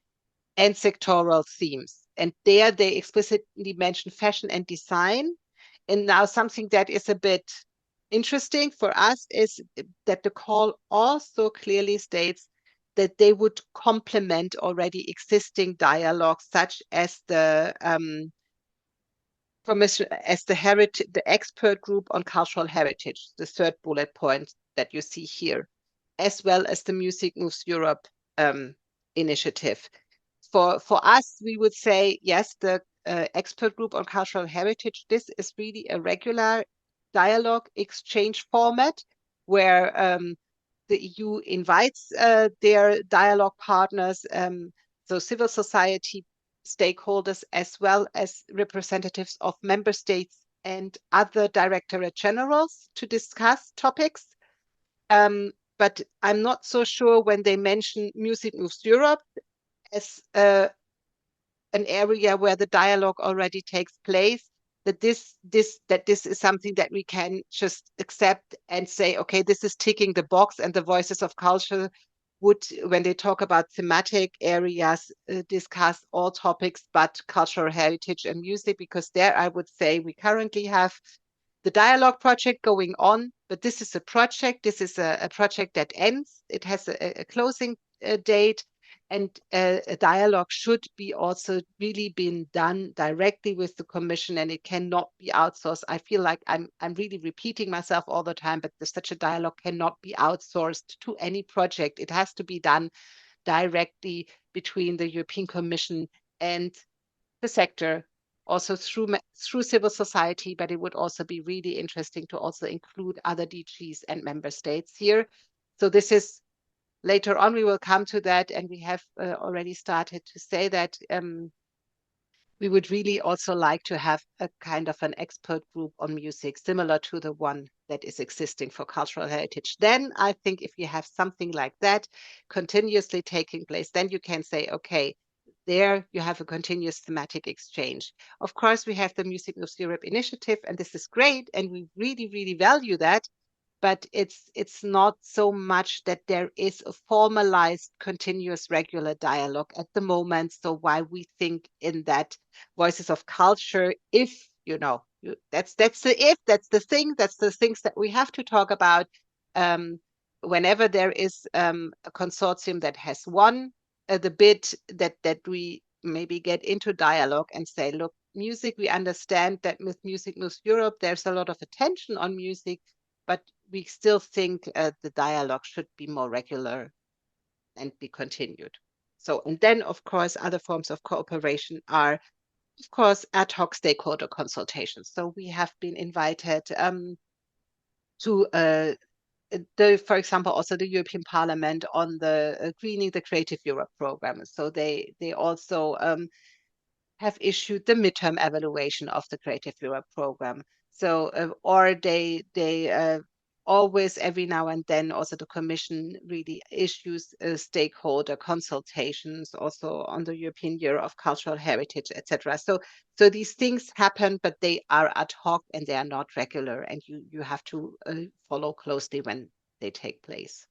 and sectoral themes. And there they explicitly mention fashion and design. And now something that is a bit interesting for us is that the call also clearly states that they would complement already existing dialogues, such as the the expert group on cultural heritage, the third bullet point that you see here, as well as the Music Moves Europe initiative. For us, we would say, yes, the expert group on cultural heritage, this is really a regular dialogue exchange format where the EU invites their dialogue partners, so civil society stakeholders, as well as representatives of member states and other directorate generals to discuss topics. But I'm not so sure when they mention Music Moves Europe as an area where the dialogue already takes place, that this is something that we can just accept and say, okay, this is ticking the box. And the Voices of Culture would, when they talk about thematic areas, discuss all topics but cultural heritage and music, because there I would say we currently have the dialogue project going on, but this is a project. This is a project that ends. It has a closing date. And a dialogue should be also really been done directly with the Commission, and it cannot be outsourced. I feel like I'm really repeating myself all the time, but such a dialogue cannot be outsourced to any project. It has to be done directly between the European Commission and the sector, also through civil society, but it would also be really interesting to also include other DGs and member states here. So this is, later on we will come to that, and we have already started to say that we would really also like to have a kind of an expert group on music, similar to the one that is existing for cultural heritage. Then I think if you have something like that continuously taking place, then you can say, okay, there you have a continuous thematic exchange. Of course, we have the Music Moves Europe initiative, and this is great, and we really, really value that. But it's not so much that there is a formalized, continuous, regular dialogue at the moment. So why we think in that Voices of Culture, if that's the if, that's the thing, that's the things that we have to talk about. Whenever there is a consortium that has won the bid, that we maybe get into dialogue and say, look, music, we understand that with Music Moves Europe, there's a lot of attention on music, but we still think the dialogue should be more regular and be continued. So, and then, of course, other forms of cooperation are, of course, ad hoc stakeholder consultations. So we have been invited to for example, also the European Parliament on the Greening the Creative Europe program. So they also have issued the midterm evaluation of the Creative Europe program. So, or they always, every now and then, also the Commission really issues stakeholder consultations, also on the European Year of Cultural Heritage, etc. So these things happen, but they are ad hoc and they are not regular, and you have to follow closely when they take place.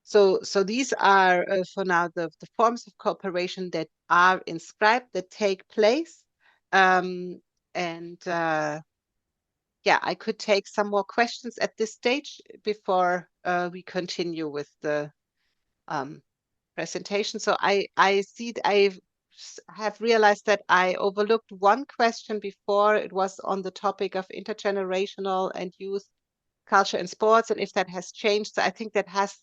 So these are for now the forms of cooperation that are inscribed, that take place. Yeah, I could take some more questions at this stage before we continue with the presentation. So I see I have realized that I overlooked one question before. It was on the topic of intergenerational and youth culture and sports, and if that has changed. So I think that has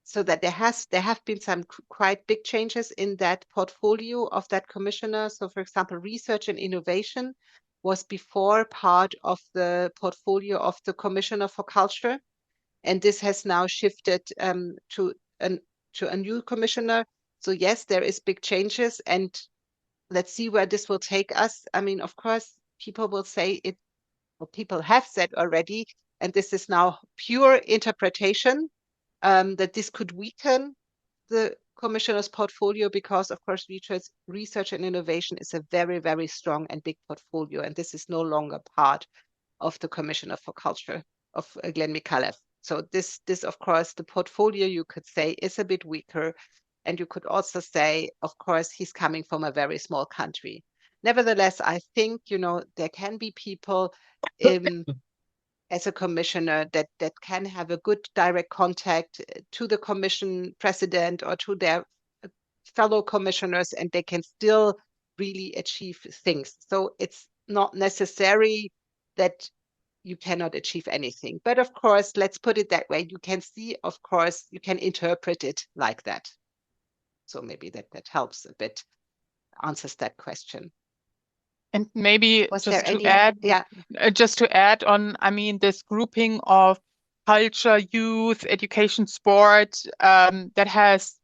so that there have been some quite big changes in that portfolio of that commissioner. So, for example, research and innovation was before part of the portfolio of the Commissioner for Culture, and this has now shifted to a new commissioner. So yes, there is big changes, and let's see where this will take us. I mean, of course, people will say it, or people have said already, and this is now pure interpretation, that this could weaken the commissioner's portfolio, because of course research and innovation is a very, very strong and big portfolio, and this is no longer part of the Commissioner for Culture of Glenn Mikalev. So this of course, the portfolio, you could say, is a bit weaker, and you could also say, of course, he's coming from a very small country. Nevertheless, I think there can be people as a commissioner that can have a good direct contact to the commission president or to their fellow commissioners, and they can still really achieve things. So it's not necessary that you cannot achieve anything. But of course, let's put it that way. You can see, of course, you can interpret it like that. So maybe that helps a bit, answers that question. And maybe Was just there to any? add, Yeah. just to add on, I mean, this grouping of culture, youth, education, sport, that has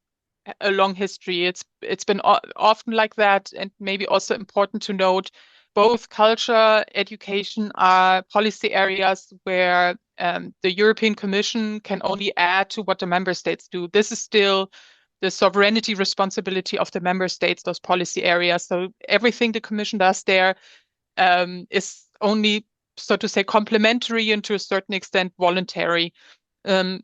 a long history. It's been often like that, and maybe also important to note, both culture, education are policy areas where the European Commission can only add to what the member states do. This is still the sovereignty responsibility of the member states, those policy areas. So everything the Commission does there is only, so to say, complementary and to a certain extent voluntary.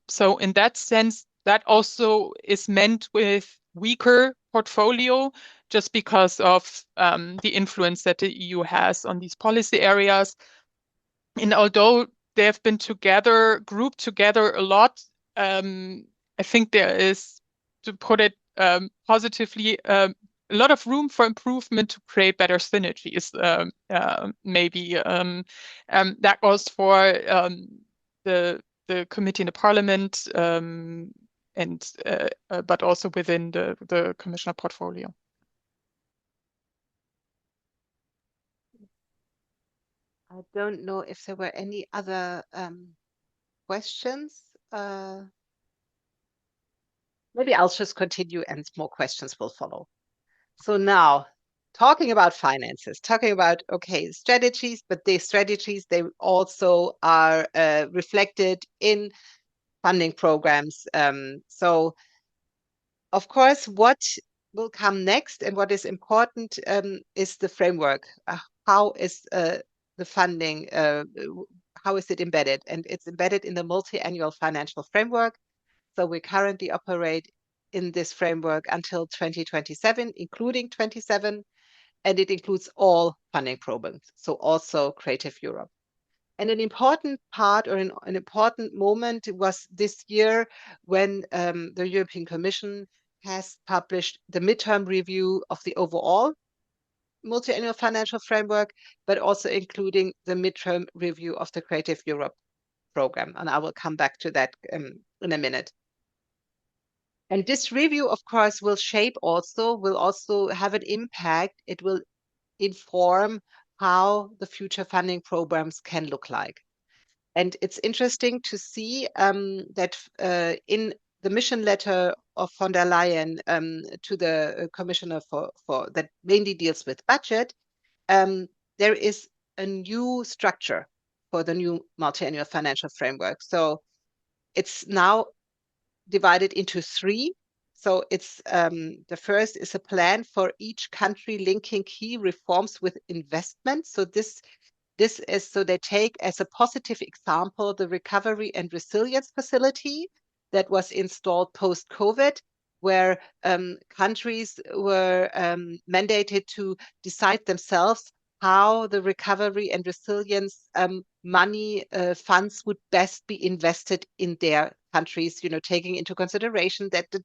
So in that sense, that also is meant with weaker portfolio, just because of the influence that the EU has on these policy areas. And although they have been grouped together a lot, I think there is, to put it positively, a lot of room for improvement to create better synergies. Maybe that goes for the committee in the parliament, and but also within the commissioner portfolio. I don't know if there were any other questions. Maybe I'll just continue and more questions will follow. So now, talking about finances, talking about, okay, strategies, but these strategies, they also are reflected in funding programs. So, of course, what will come next and what is important is the framework. How is the funding, how is it embedded? And it's embedded in the multi-annual financial framework. So we currently operate in this framework until 2027, including 27, and it includes all funding programs, so also Creative Europe. And an important part or an important moment was this year when the European Commission has published the midterm review of the overall multi-annual financial framework, but also including the midterm review of the Creative Europe program. And I will come back to that in a minute. And this review, of course, will also have an impact. It will inform how the future funding programs can look like. And it's interesting to see that in the mission letter of von der Leyen to the commissioner for that mainly deals with budget, there is a new structure for the new multi-annual financial framework. So it's now divided into three. So it's the first is a plan for each country linking key reforms with investment. So this is, so they take as a positive example the Recovery and Resilience Facility that was installed post-COVID, where countries were mandated to decide themselves how the recovery and resilience money funds would best be invested in their countries, taking into consideration that the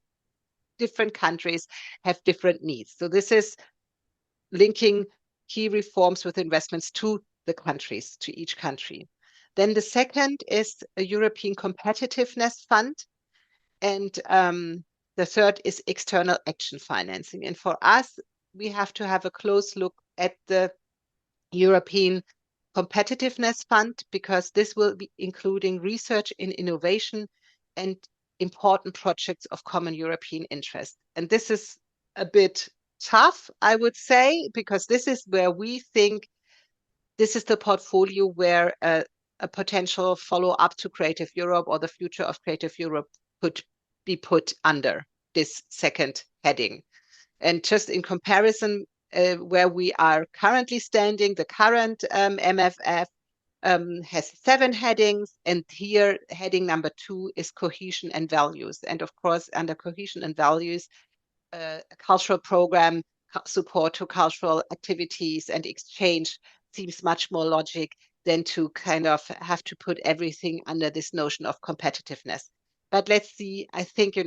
different countries have different needs. So this is linking key reforms with investments to the countries, to each country. Then the second is a European Competitiveness Fund. And the third is external action financing. And for us, we have to have a close look at the European Competitiveness Fund, because this will be including research in innovation and important projects of common European interest. And this is a bit tough, I would say, because this is where we think this is the portfolio where a potential follow-up to Creative Europe or the future of Creative Europe could be put under this second heading. And just in comparison, where we are currently standing, the current MFF has 7 headings, and here heading number 2 is cohesion and values. And of course, under cohesion and values, a cultural program, support to cultural activities and exchange seems much more logic than to kind of have to put everything under this notion of competitiveness. But let's see, I think,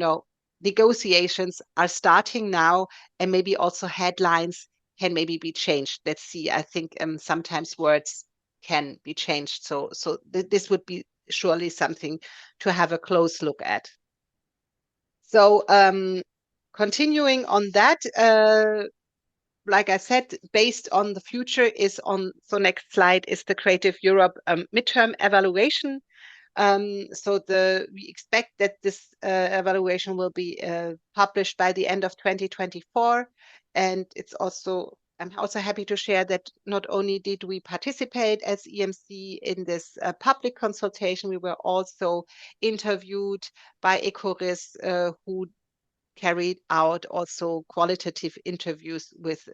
negotiations are starting now, and maybe also headlines can maybe be changed. Let's see. I think sometimes words can be changed. So this would be surely something to have a close look at. So continuing on that, like I said, based on the future so next slide is the Creative Europe midterm evaluation. So we expect that this evaluation will be published by the end of 2024. And I'm also happy to share that not only did we participate as EMC in this public consultation, we were also interviewed by Ecoris, who carried out also qualitative interviews with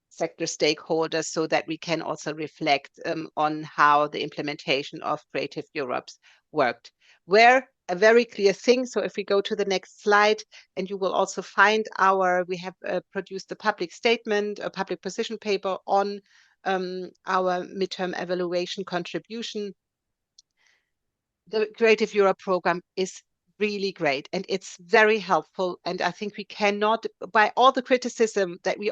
sector stakeholders, so that we can also reflect on how the implementation of Creative Europe's worked. Where a very clear thing, so if we go to the next slide, and you will also find we have produced a public statement, a public position paper on our midterm evaluation contribution. The Creative Europe program is really great, and it's very helpful. And I think we cannot, by all the criticism that we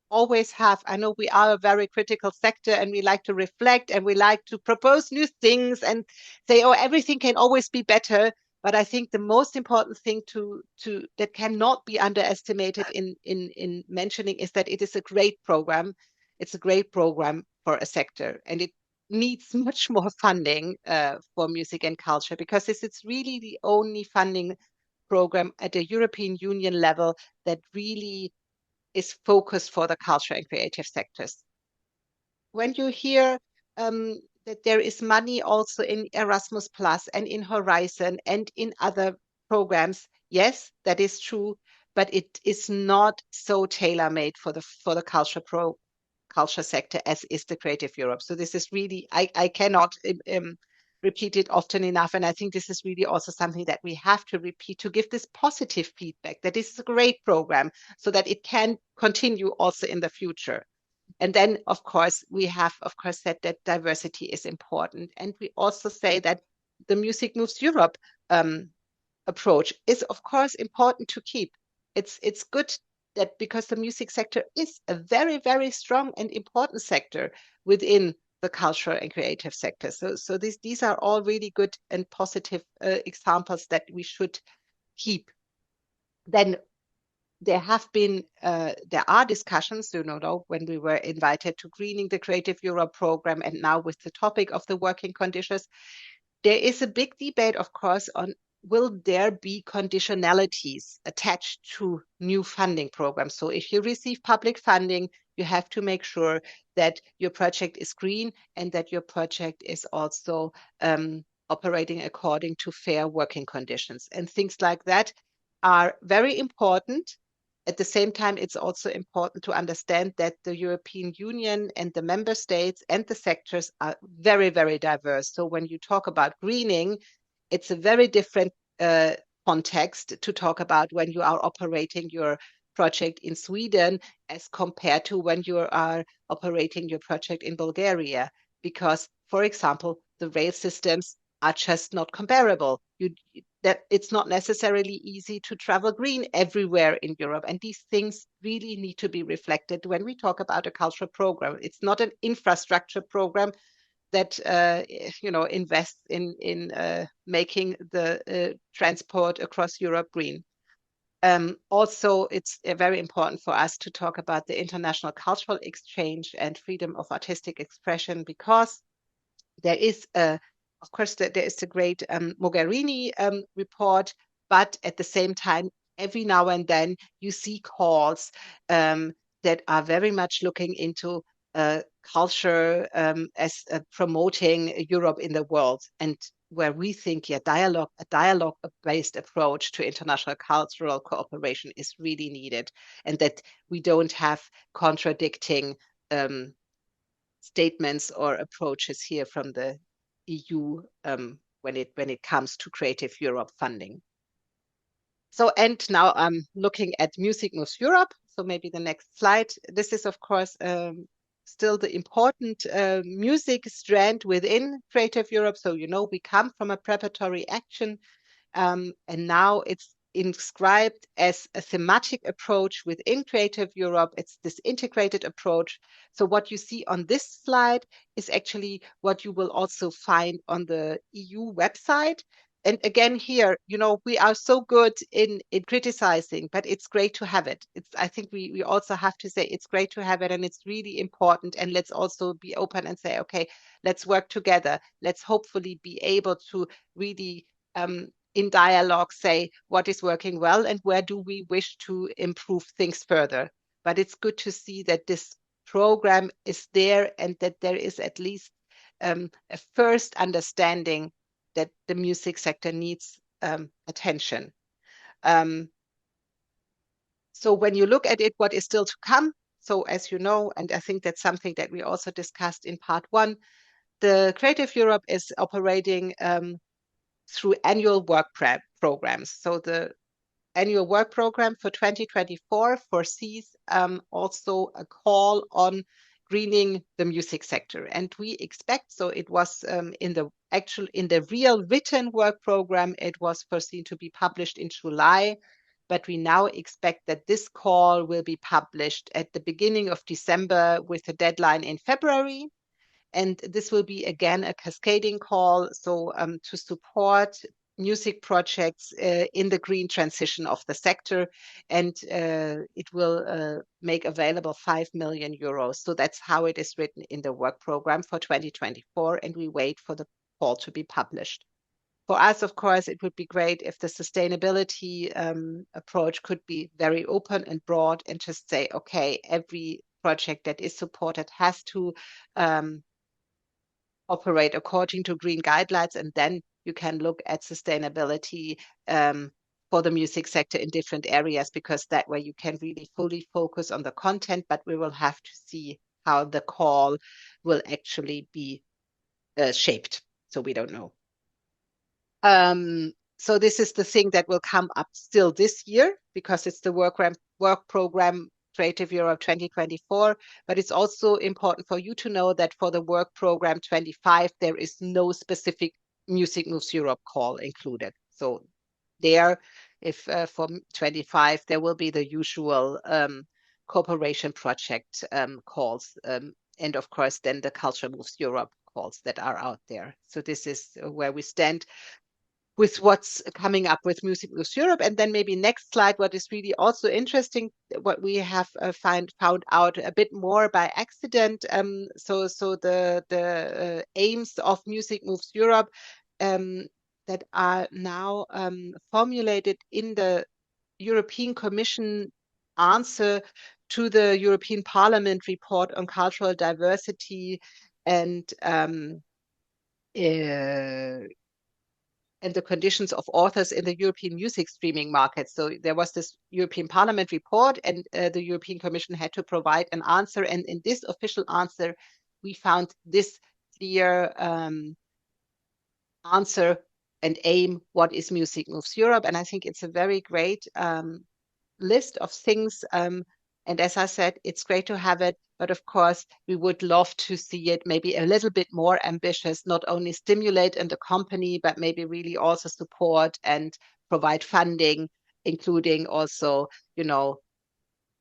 always have, I know we are a very critical sector, and we like to reflect, and we like to propose new things and say, oh, everything can always be better. But I think the most important thing that cannot be underestimated in mentioning is that it is a great program. It's a great program for a sector, and needs much more funding for music and culture, because it's really the only funding program at the European Union level that really is focused for the culture and creative sectors. When you hear that there is money also in Erasmus Plus and in Horizon and in other programs, yes, that is true, but it is not so tailor-made for the culture sector as is the Creative Europe. So this is really, I cannot repeat it often enough. And I think this is really also something that we have to repeat to give this positive feedback that this is a great program so that it can continue also in the future. And then, of course, we have, of course, said that diversity is important. And we also say that the Music Moves Europe approach is, of course, important to keep. It's good that because the music sector is a very, very strong and important sector within the cultural and creative sector. So these are all really good and positive examples that we should keep. Then there are discussions, when we were invited to Greening the Creative Europe program, and now with the topic of the working conditions, there is a big debate, of course, on will there be conditionalities attached to new funding programs. So if you receive public funding, you have to make sure that your project is green and that your project is also operating according to fair working conditions. And things like that are very important. At the same time, it's also important to understand that the European Union and the member states and the sectors are very, very diverse. So when you talk about greening, it's a very different context to talk about when you are operating your project in Sweden as compared to when you are operating your project in Bulgaria. Because, for example, the rail systems are just not comparable. That it's not necessarily easy to travel green everywhere in Europe. And these things really need to be reflected when we talk about a cultural program. It's not an infrastructure program that invests in making the transport across Europe green. Also, it's very important for us to talk about the international cultural exchange and freedom of artistic expression, because there is of course, there is the great Mogherini report, but at the same time, every now and then you see calls that are very much looking into culture as promoting Europe in the world, and where we think a dialogue-based approach to international cultural cooperation is really needed, and that we don't have contradicting statements or approaches here from the EU when it comes to Creative Europe funding. So, and now I'm looking at Music Moves Europe. So maybe the next slide. This is, of course, still the important music strand within Creative Europe. So, we come from a preparatory action, and now it's inscribed as a thematic approach within Creative Europe. It's this integrated approach. So what you see on this slide is actually what you will also find on the EU website. And again, here, we are so good in criticizing, but it's great to have it. I think we also have to say it's great to have it, and it's really important. And let's also be open and say, okay, let's work together. Let's hopefully be able to really in dialogue say what is working well and where do we wish to improve things further. But it's good to see that this program is there and that there is at least a first understanding that the music sector needs attention. So when you look at it, what is still to come? So as you know, and I think that's something that we also discussed in part 1, the Creative Europe is operating through annual work programs. So the annual work program for 2024 foresees also a call on greening the music sector. And we expect, so it was in the real written work program, it was foreseen to be published in July, but we now expect that this call will be published at the beginning of December with a deadline in February. And this will be, again, a cascading call, so to support music projects in the green transition of the sector, and it will make available 5 million euros. So that's how it is written in the work program for 2024, and we wait for the call to be published. For us, of course, it would be great if the sustainability approach could be very open and broad and just say, okay, every project that is supported has to operate according to green guidelines, and then you can look at sustainability for the music sector in different areas, because that way you can really fully focus on the content, but we will have to see how the call will actually be shaped. So we don't know. So this is the thing that will come up still this year, because it's the work program Creative Europe 2024. But it's also important for you to know that for the work program 25, there is no specific Music Moves Europe call included. So there, if for 25, there will be the usual cooperation project calls. And of course, then the Culture Moves Europe calls that are out there. So this is where we stand with what's coming up with Music Moves Europe. And then maybe next slide, what is really also interesting, what we have found out a bit more by accident. So the aims of Music Moves Europe that are now formulated in the European Commission answer to the European Parliament report on cultural diversity and the conditions of authors in the European music streaming market. So there was this European Parliament report, and the European Commission had to provide an answer. And in this official answer, we found this clear answer and aim, what is Music Moves Europe? And I think it's a very great list of things. And as I said, it's great to have it, but of course, we would love to see it maybe a little bit more ambitious, not only stimulate in the company, but maybe really also support and provide funding, including also,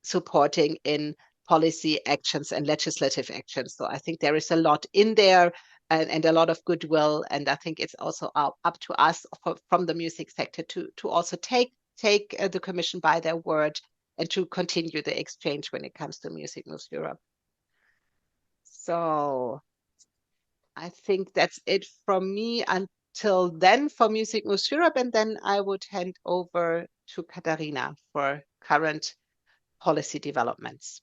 supporting in policy actions and legislative actions. So I think there is a lot in there and a lot of goodwill. And I think it's also up to us from the music sector to also take the Commission by their word and to continue the exchange when it comes to Music Moves Europe. So I think that's it from me until then for Music Moves Europe, and then I would hand over to Katharina for current policy developments.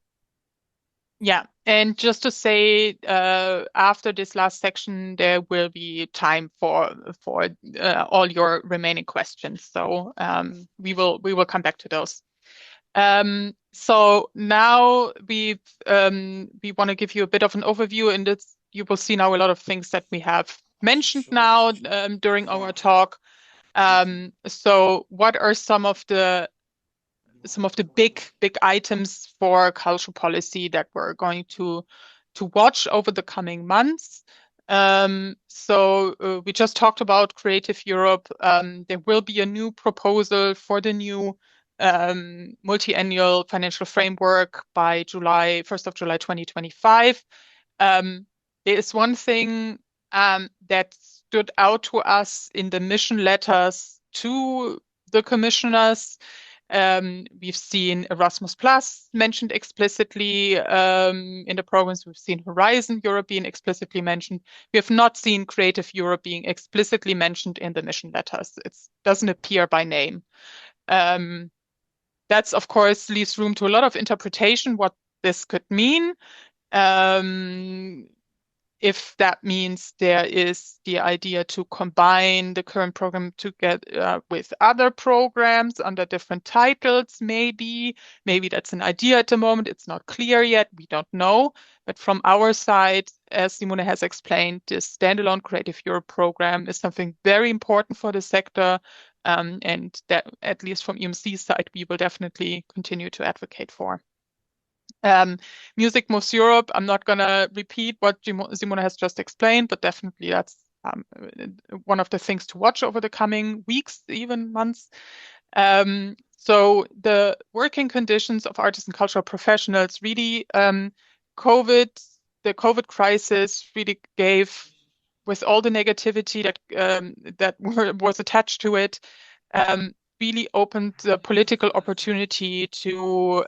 Yeah, and just to say, after this last section, there will be time for all your remaining questions. So we will come back to those. So now we want to give you a bit of an overview, and you will see now a lot of things that we have mentioned now during our talk. So what are some of the big items for cultural policy that we're going to watch over the coming months? So we just talked about Creative Europe. There will be a new proposal for the new multi-annual financial framework by 1st of July 2025. There is one thing that stood out to us in the mission letters to the commissioners. We've seen Erasmus Plus mentioned explicitly in the programs. We've seen Horizon Europe being explicitly mentioned. We have not seen Creative Europe being explicitly mentioned in the mission letters. It doesn't appear by name. That's, of course, leaves room to a lot of interpretation what this could mean. If that means there is the idea to combine the current program together with other programs under different titles, maybe that's an idea at the moment. It's not clear yet. We don't know. But from our side, as Simone has explained, this standalone Creative Europe program is something very important for the sector. And that, at least from EMC's side, we will definitely continue to advocate for. Music Moves Europe, I'm not going to repeat what Simone has just explained, but definitely that's one of the things to watch over the coming weeks, even months. So the working conditions of artists and cultural professionals really, the COVID crisis really gave with all the negativity that was attached to it, really opened the political opportunity to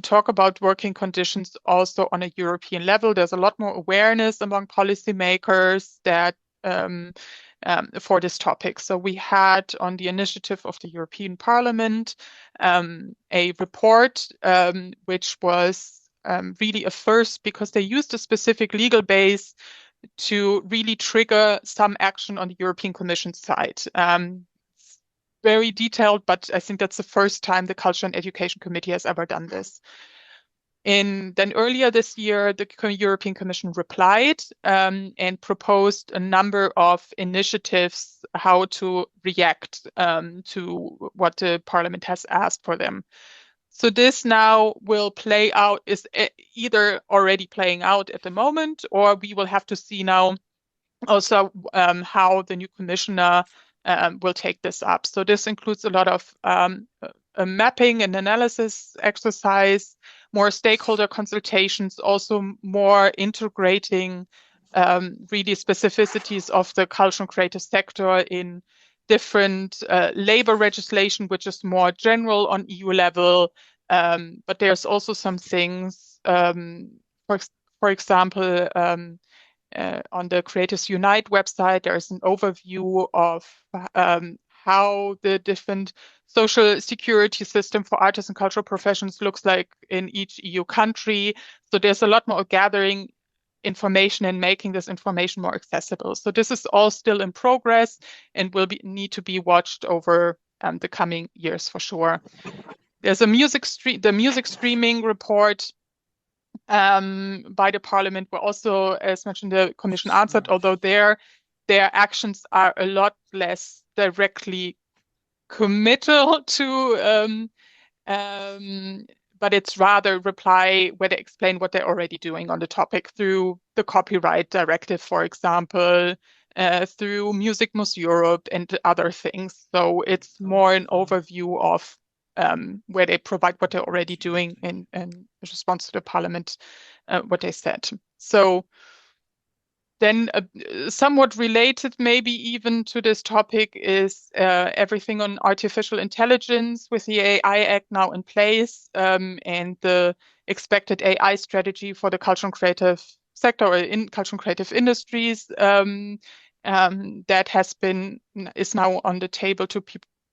talk about working conditions also on a European level. There's a lot more awareness among policymakers that for this topic. So we had, on the initiative of the European Parliament, a report which was really a first, because they used a specific legal base to really trigger some action on the European Commission side. Very detailed, but I think that's the first time the Culture and Education Committee has ever done this. Then earlier this year, the European Commission replied and proposed a number of initiatives how to react to what the Parliament has asked for them. So this now will play out, is either already playing out at the moment, or we will have to see now also how the new commissioner will take this up. So this includes a lot of a mapping and analysis exercise, more stakeholder consultations, also more integrating really specificities of the cultural and creative sector in different labor legislation, which is more general on EU level. But there's also some things, for example, on the Creators Unite website, there's an overview of how the different social security system for artists and cultural professions looks like in each EU country. So there's a lot more gathering information and making this information more accessible. So this is all still in progress and will need to be watched over the coming years for sure. There's the music streaming report by the Parliament, were also, as mentioned, the Commission answered, although their actions are a lot less directly committal to, but it's rather reply where they explain what they're already doing on the topic through the copyright directive, for example, through Music Must Europe and other things. So it's more an overview of where they provide what they're already doing in response to the Parliament, what they said. So then somewhat related maybe even to this topic is everything on artificial intelligence with the AI Act now in place, and the expected AI strategy for the cultural and creative sector, or in cultural and creative industries, that is now on the table to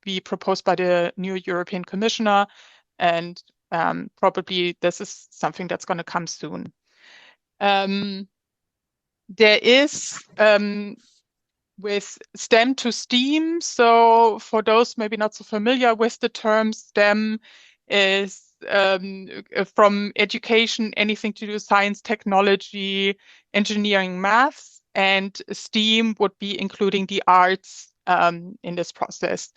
be proposed by the new European Commissioner, and probably this is something that's going to come soon. There is with STEM to STEAM. So for those maybe not so familiar with the term, STEM is from education, anything to do with science, technology, engineering, maths, and STEAM would be including the arts in this process.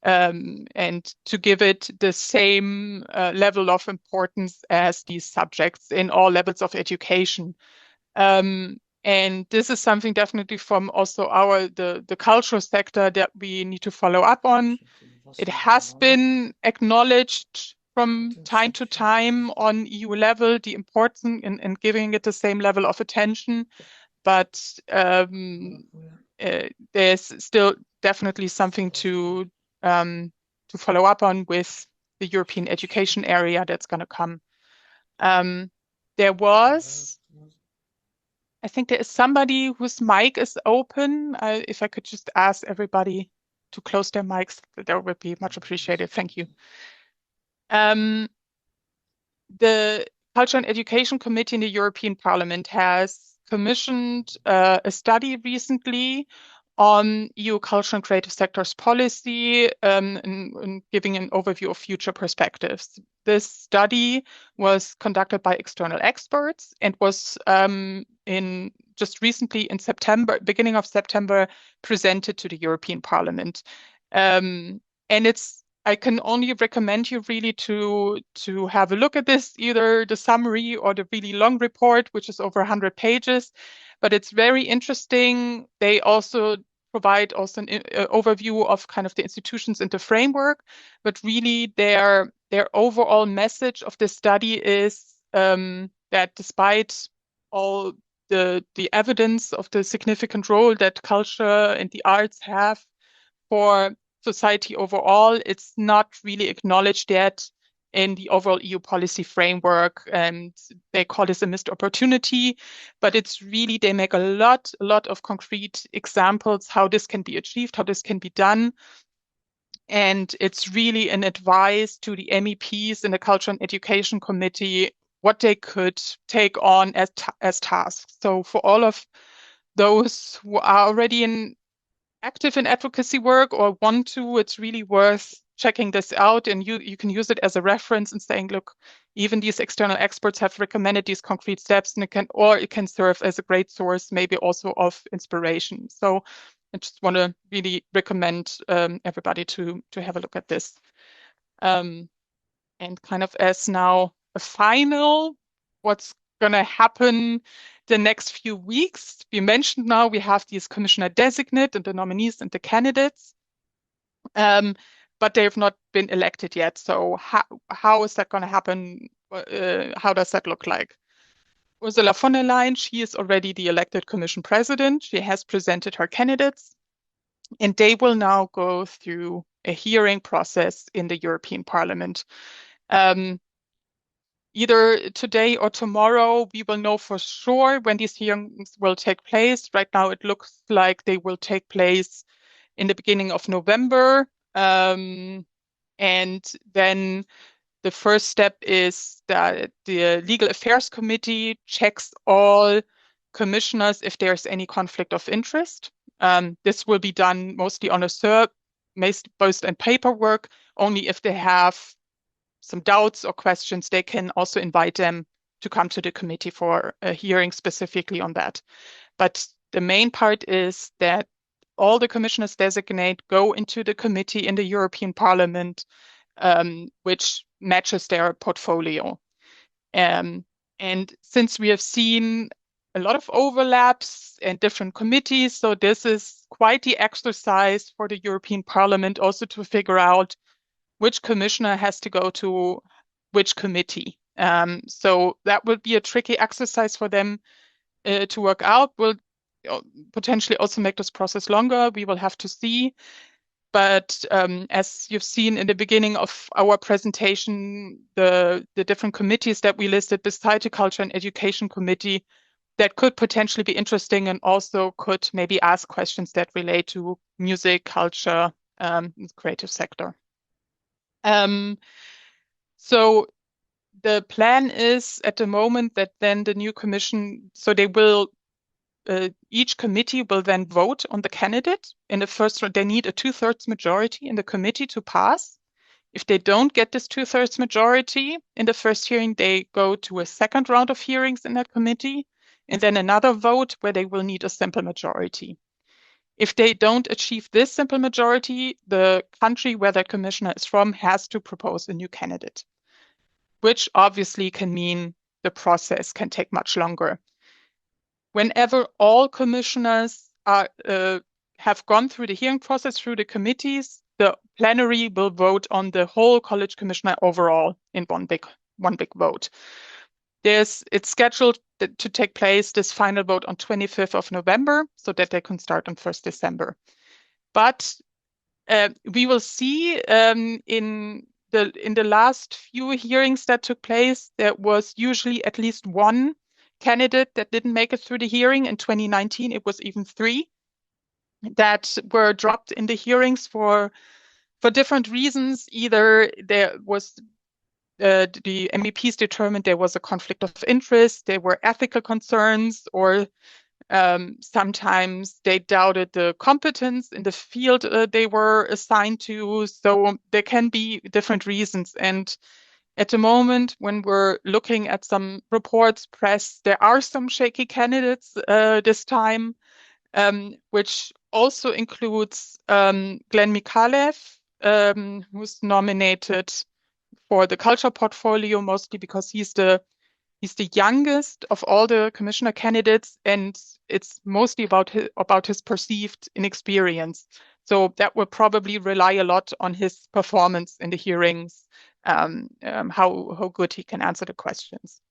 And to give it the same level of importance as these subjects in all levels of education. And this is something definitely from also the cultural sector that we need to follow up on. It has been acknowledged from time to time on EU level, the importance in giving it the same level of attention, but there's still definitely something to follow up on with the European education area that's going to come. I think there is somebody whose mic is open. If I could just ask everybody to close their mics, that would be much appreciated. Thank you. The Culture and Education Committee in the European Parliament has commissioned a study recently on EU cultural and creative sectors policy, and giving an overview of future perspectives. This study was conducted by external experts and was just recently in September, beginning of September, presented to the European Parliament. And I can only recommend you really to have a look at this, either the summary or the really long report, which is over 100 pages. But it's very interesting. They also provide also an overview of kind of the institutions and the framework, but really their overall message of this study is that despite all the evidence of the significant role that culture and the arts have for society overall, it's not really acknowledged yet in the overall EU policy framework, and they call this a missed opportunity, but it's really, they make a lot of concrete examples how this can be achieved, how this can be done. And it's really an advice to the MEPs in the Culture and Education Committee what they could take on as tasks. So for all of those who are already active in advocacy work or want to, it's really worth checking this out, and you can use it as a reference and saying, look, even these external experts have recommended these concrete steps, and it can serve as a great source, maybe also of inspiration. So I just want to really recommend everybody to have a look at this. And kind of as now a final, what's going to happen the next few weeks. We mentioned now we have these commissioner designate and the nominees and the candidates, but they have not been elected yet. So how is that going to happen? How does that look like? Ursula von der Leyen, she is already the elected commission president. She has presented her candidates, and they will now go through a hearing process in the European Parliament. Either today or tomorrow, we will know for sure when these hearings will take place. Right now, it looks like they will take place in the beginning of November. And then the first step is that the Legal Affairs Committee checks all commissioners if there's any conflict of interest. This will be done mostly on a based on paperwork. Only if they have some doubts or questions, they can also invite them to come to the committee for a hearing specifically on that. But the main part is that all the commissioners designate go into the committee in the European Parliament, which matches their portfolio. And since we have seen a lot of overlaps and different committees, so this is quite the exercise for the European Parliament also to figure out which commissioner has to go to which committee. So that will be a tricky exercise for them to work out. Will potentially also make this process longer. We will have to see. But as you've seen in the beginning of our presentation, the different committees that we listed beside the Culture and Education Committee that could potentially be interesting and also could maybe ask questions that relate to music, culture, creative sector. So the plan is at the moment that then the new commission, so they will, each committee will then vote on the candidate. In the first round, they need a 2/3 majority in the committee to pass. If they don't get this 2/3 majority in the first hearing, they go to a second round of hearings in that committee, and then another vote where they will need a simple majority. If they don't achieve this simple majority, the country where that commissioner is from has to propose a new candidate, which obviously can mean the process can take much longer. Whenever all commissioners have gone through the hearing process through the committees, the plenary will vote on the whole college commissioner overall in one big vote. It's scheduled to take place, this final vote, on 25th of November, so that they can start on 1st December. But we will see in the last few hearings that took place, there was usually at least one candidate that didn't make it through the hearing. In 2019, it was even 3 that were dropped in the hearings for different reasons. Either there was the MEPs determined there was a conflict of interest, there were ethical concerns, or sometimes they doubted the competence in the field they were assigned to. So there can be different reasons. And at the moment, when we're looking at some reports, press, there are some shaky candidates this time, which also includes Glenn Mikalev, who's nominated for the culture portfolio, mostly because he's the youngest of all the commissioner candidates, and it's mostly about his perceived inexperience. So that will probably rely a lot on his performance in the hearings, how good he can answer the questions.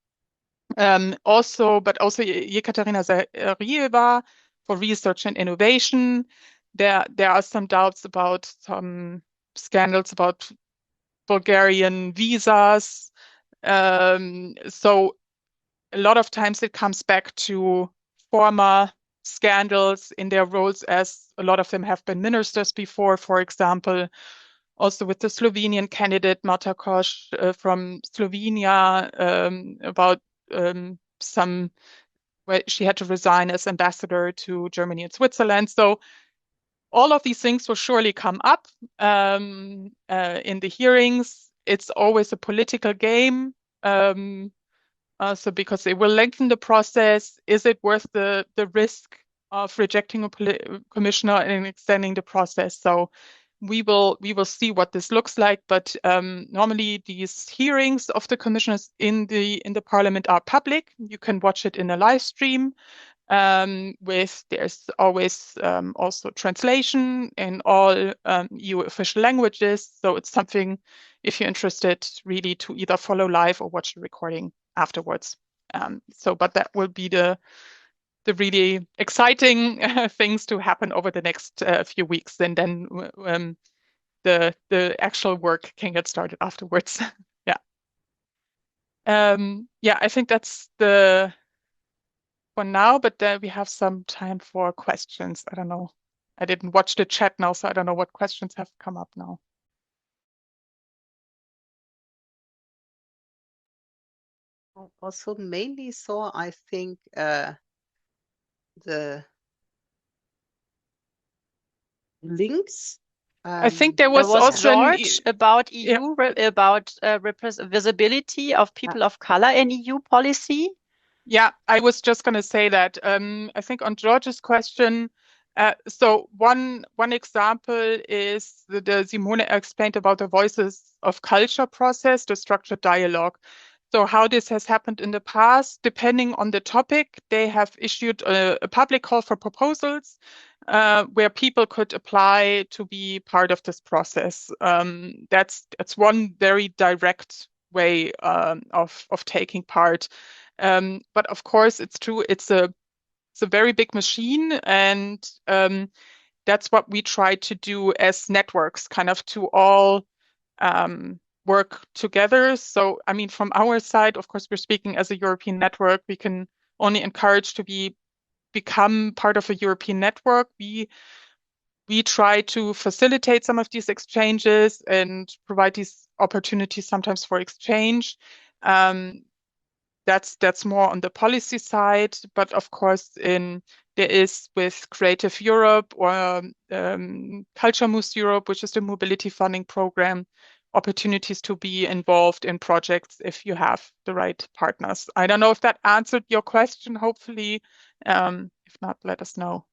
Also Yekaterina Zarieva for research and innovation. There are some doubts about some scandals about Bulgarian visas. So a lot of times it comes back to former scandals in their roles, as a lot of them have been ministers before, for example. Also with the Slovenian candidate Marta Koš from Slovenia, about some where she had to resign as ambassador to Germany and Switzerland. So all of these things will surely come up in the hearings. It's always a political game. So because they will lengthen the process, is it worth the risk of rejecting a commissioner and extending the process? So we will see what this looks like. But normally these hearings of the commissioners in the parliament are public. You can watch it in a live stream. There's always also translation in all EU official languages. So it's something, if you're interested, really to either follow live or watch the recording afterwards. But that will be the really exciting things to happen over the next few weeks, and then the actual work can get started afterwards. Yeah. Yeah, I think that's the for now, but we have some time for questions. I don't know. I didn't watch the chat now, so I don't know what questions have come up now. Also mainly saw, I think, the links. I think there There was was also George about yeah. EU, about visibility of people of color in EU policy. Yeah, I was just going to say that. I think on George's question, so one example is the Simone explained about the Voices of Culture process, the structured dialogue. So how this has happened in the past, depending on the topic, they have issued a public call for proposals where people could apply to be part of this process. That's one very direct way of taking part. But of course, it's true. It's a very big machine, and that's what we try to do as networks, kind of to all work together. So, I mean, from our side, of course, we're speaking as a European network. We can only encourage to become part of a European network. We try to facilitate some of these exchanges and provide these opportunities sometimes for exchange. That's more on the policy side, but of course, there is with Creative Europe or Culture Moves Europe, which is the mobility funding program, opportunities to be involved in projects if you have the right partners. I don't know if that answered your question, hopefully. If not, let us know.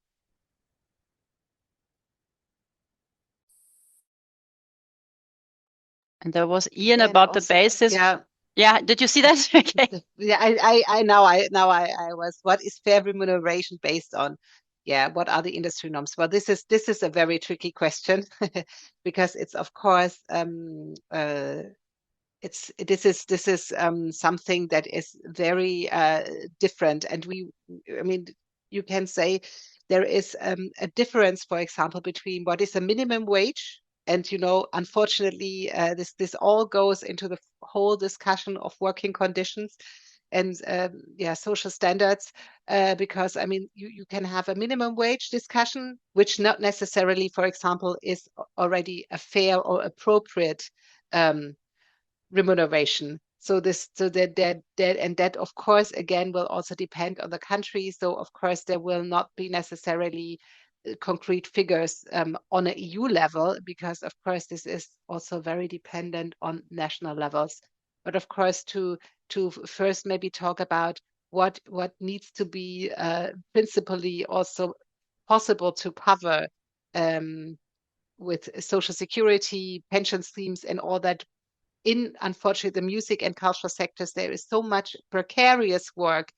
And there was Ian about the basis. Yeah, did you see that? Okay. Yeah, I now I was, what is fair remuneration based on? Yeah, what are the industry norms? Well, this is a very tricky question because it's, of course, this is something that is very different, and I mean, you can say there is a difference, for example, between what is a minimum wage. And unfortunately, this all goes into the whole discussion of working conditions and social standards, because I mean, you can have a minimum wage discussion, which not necessarily, for example, is already a fair or appropriate remuneration. So that of course again will also depend on the country. So of course there will not be necessarily concrete figures on an EU level, because of course this is also very dependent on national levels. But of course, to first maybe talk about what needs to be principally also possible to cover with social security, pension schemes, and all that. Unfortunately, the music and cultural sectors, there is so much precarious work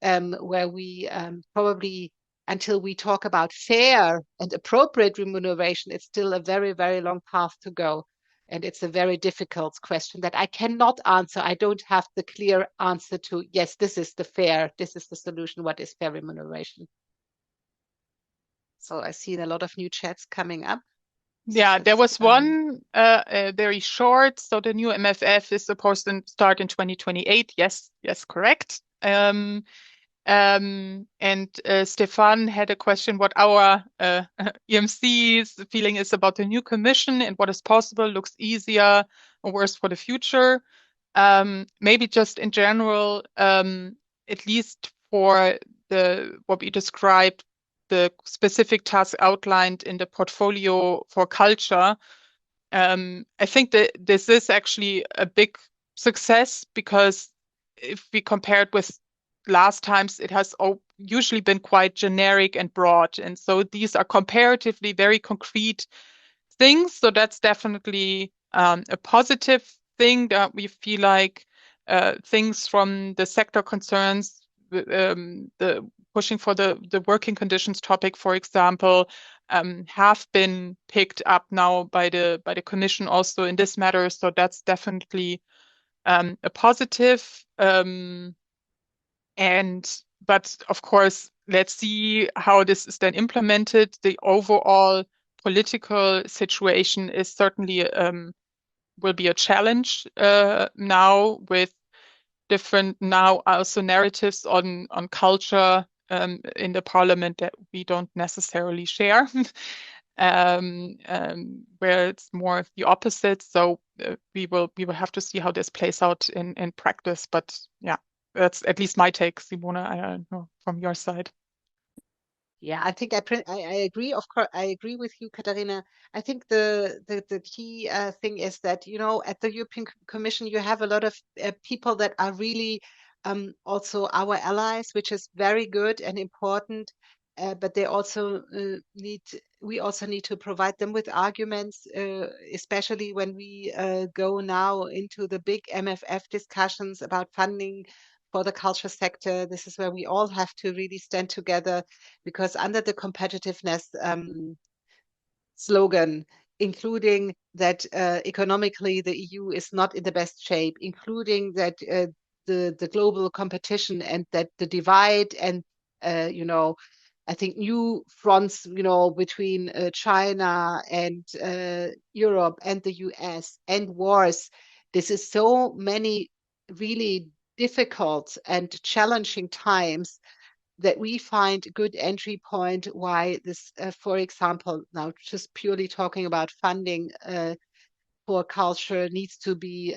where we probably, until we talk about fair and appropriate remuneration, it's still a very, very long path to go. And it's a very difficult question that I cannot answer. I don't have the clear answer to, yes, this is the solution. What is fair remuneration? So I see a lot of new chats coming up. Yeah, there was one very short. So the new MFF is supposed to start in 2028. Yes, correct. And Stefan had a question what our EMC's feeling is about the new commission and what is possible, looks easier or worse for the future. Maybe just in general, at least for what we described, the specific tasks outlined in the portfolio for culture, I think that this is actually a big success, because if we compare it with last times, it has usually been quite generic and broad. And so these are comparatively very concrete things. So that's definitely a positive thing, that we feel like things from the sector concerns, the pushing for the working conditions topic, for example, have been picked up now by the Commission also in this matter. So that's definitely a positive. But of course, let's see how this is then implemented. The overall political situation is certainly will be a challenge now, with different now also narratives on culture in the parliament that we don't necessarily share, where it's more the opposite. So we will have to see how this plays out in practice. But yeah, that's at least my take. Simona, I don't know from your side. Yeah, I think I agree. Of course, I agree with you, Katharina. I think the key thing is that, you know, at the European Commission, you have a lot of people that are really also our allies, which is very good and important. But they also we also need to provide them with arguments, especially when we go now into the big MFF discussions about funding for the culture sector. This is where we all have to really stand together, because under the competitiveness slogan, including that economically the EU is not in the best shape, including that the global competition and that the divide and you know, I think new fronts, you know, between China and Europe and the US and wars. This is so many really difficult and challenging times that we find a good entry point why this, for example, now just purely talking about funding for culture needs to be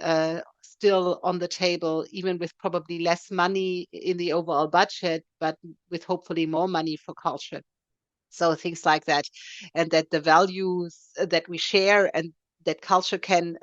still on the table, even with probably less money in the overall budget, but with hopefully more money for culture. So things like that, and that the values that we share and that culture can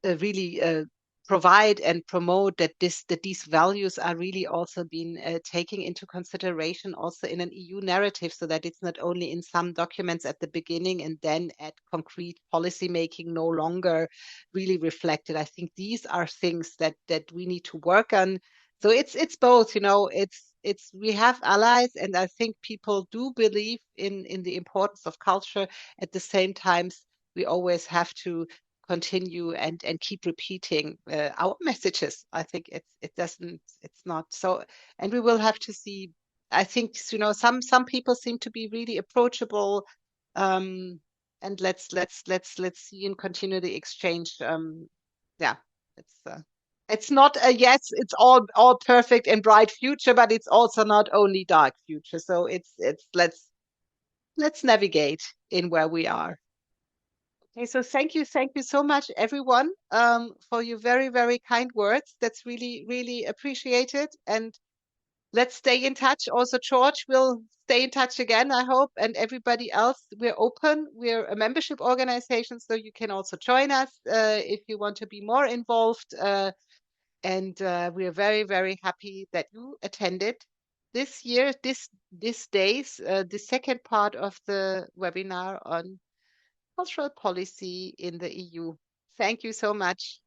really provide and promote, that these values are really also being taken into consideration also in an EU narrative, so that it's not only in some documents at the beginning and then at concrete policy making no longer really reflected. I think these are things that we need to work on. So it's both, you know, it's we have allies, and I think people do believe in the importance of culture. At the same time, we always have to continue and keep repeating our messages. I think it's not so, and we will have to see. I think, you know, some people seem to be really approachable, and let's see and continue the exchange. Yeah, it's not a yes, it's all perfect and bright future, but it's also not only dark future. So it's let's navigate in where we are. Okay, so thank you so much, everyone, for your very, very kind words. That's really, really appreciated. And let's stay in touch. Also, George will stay in touch again, I hope. And everybody else, we're open. We're a membership organization, so you can also join us if you want to be more involved. And we are very, very happy that you attended this year, these days, the second part of the webinar on cultural policy in the EU. Thank you so much.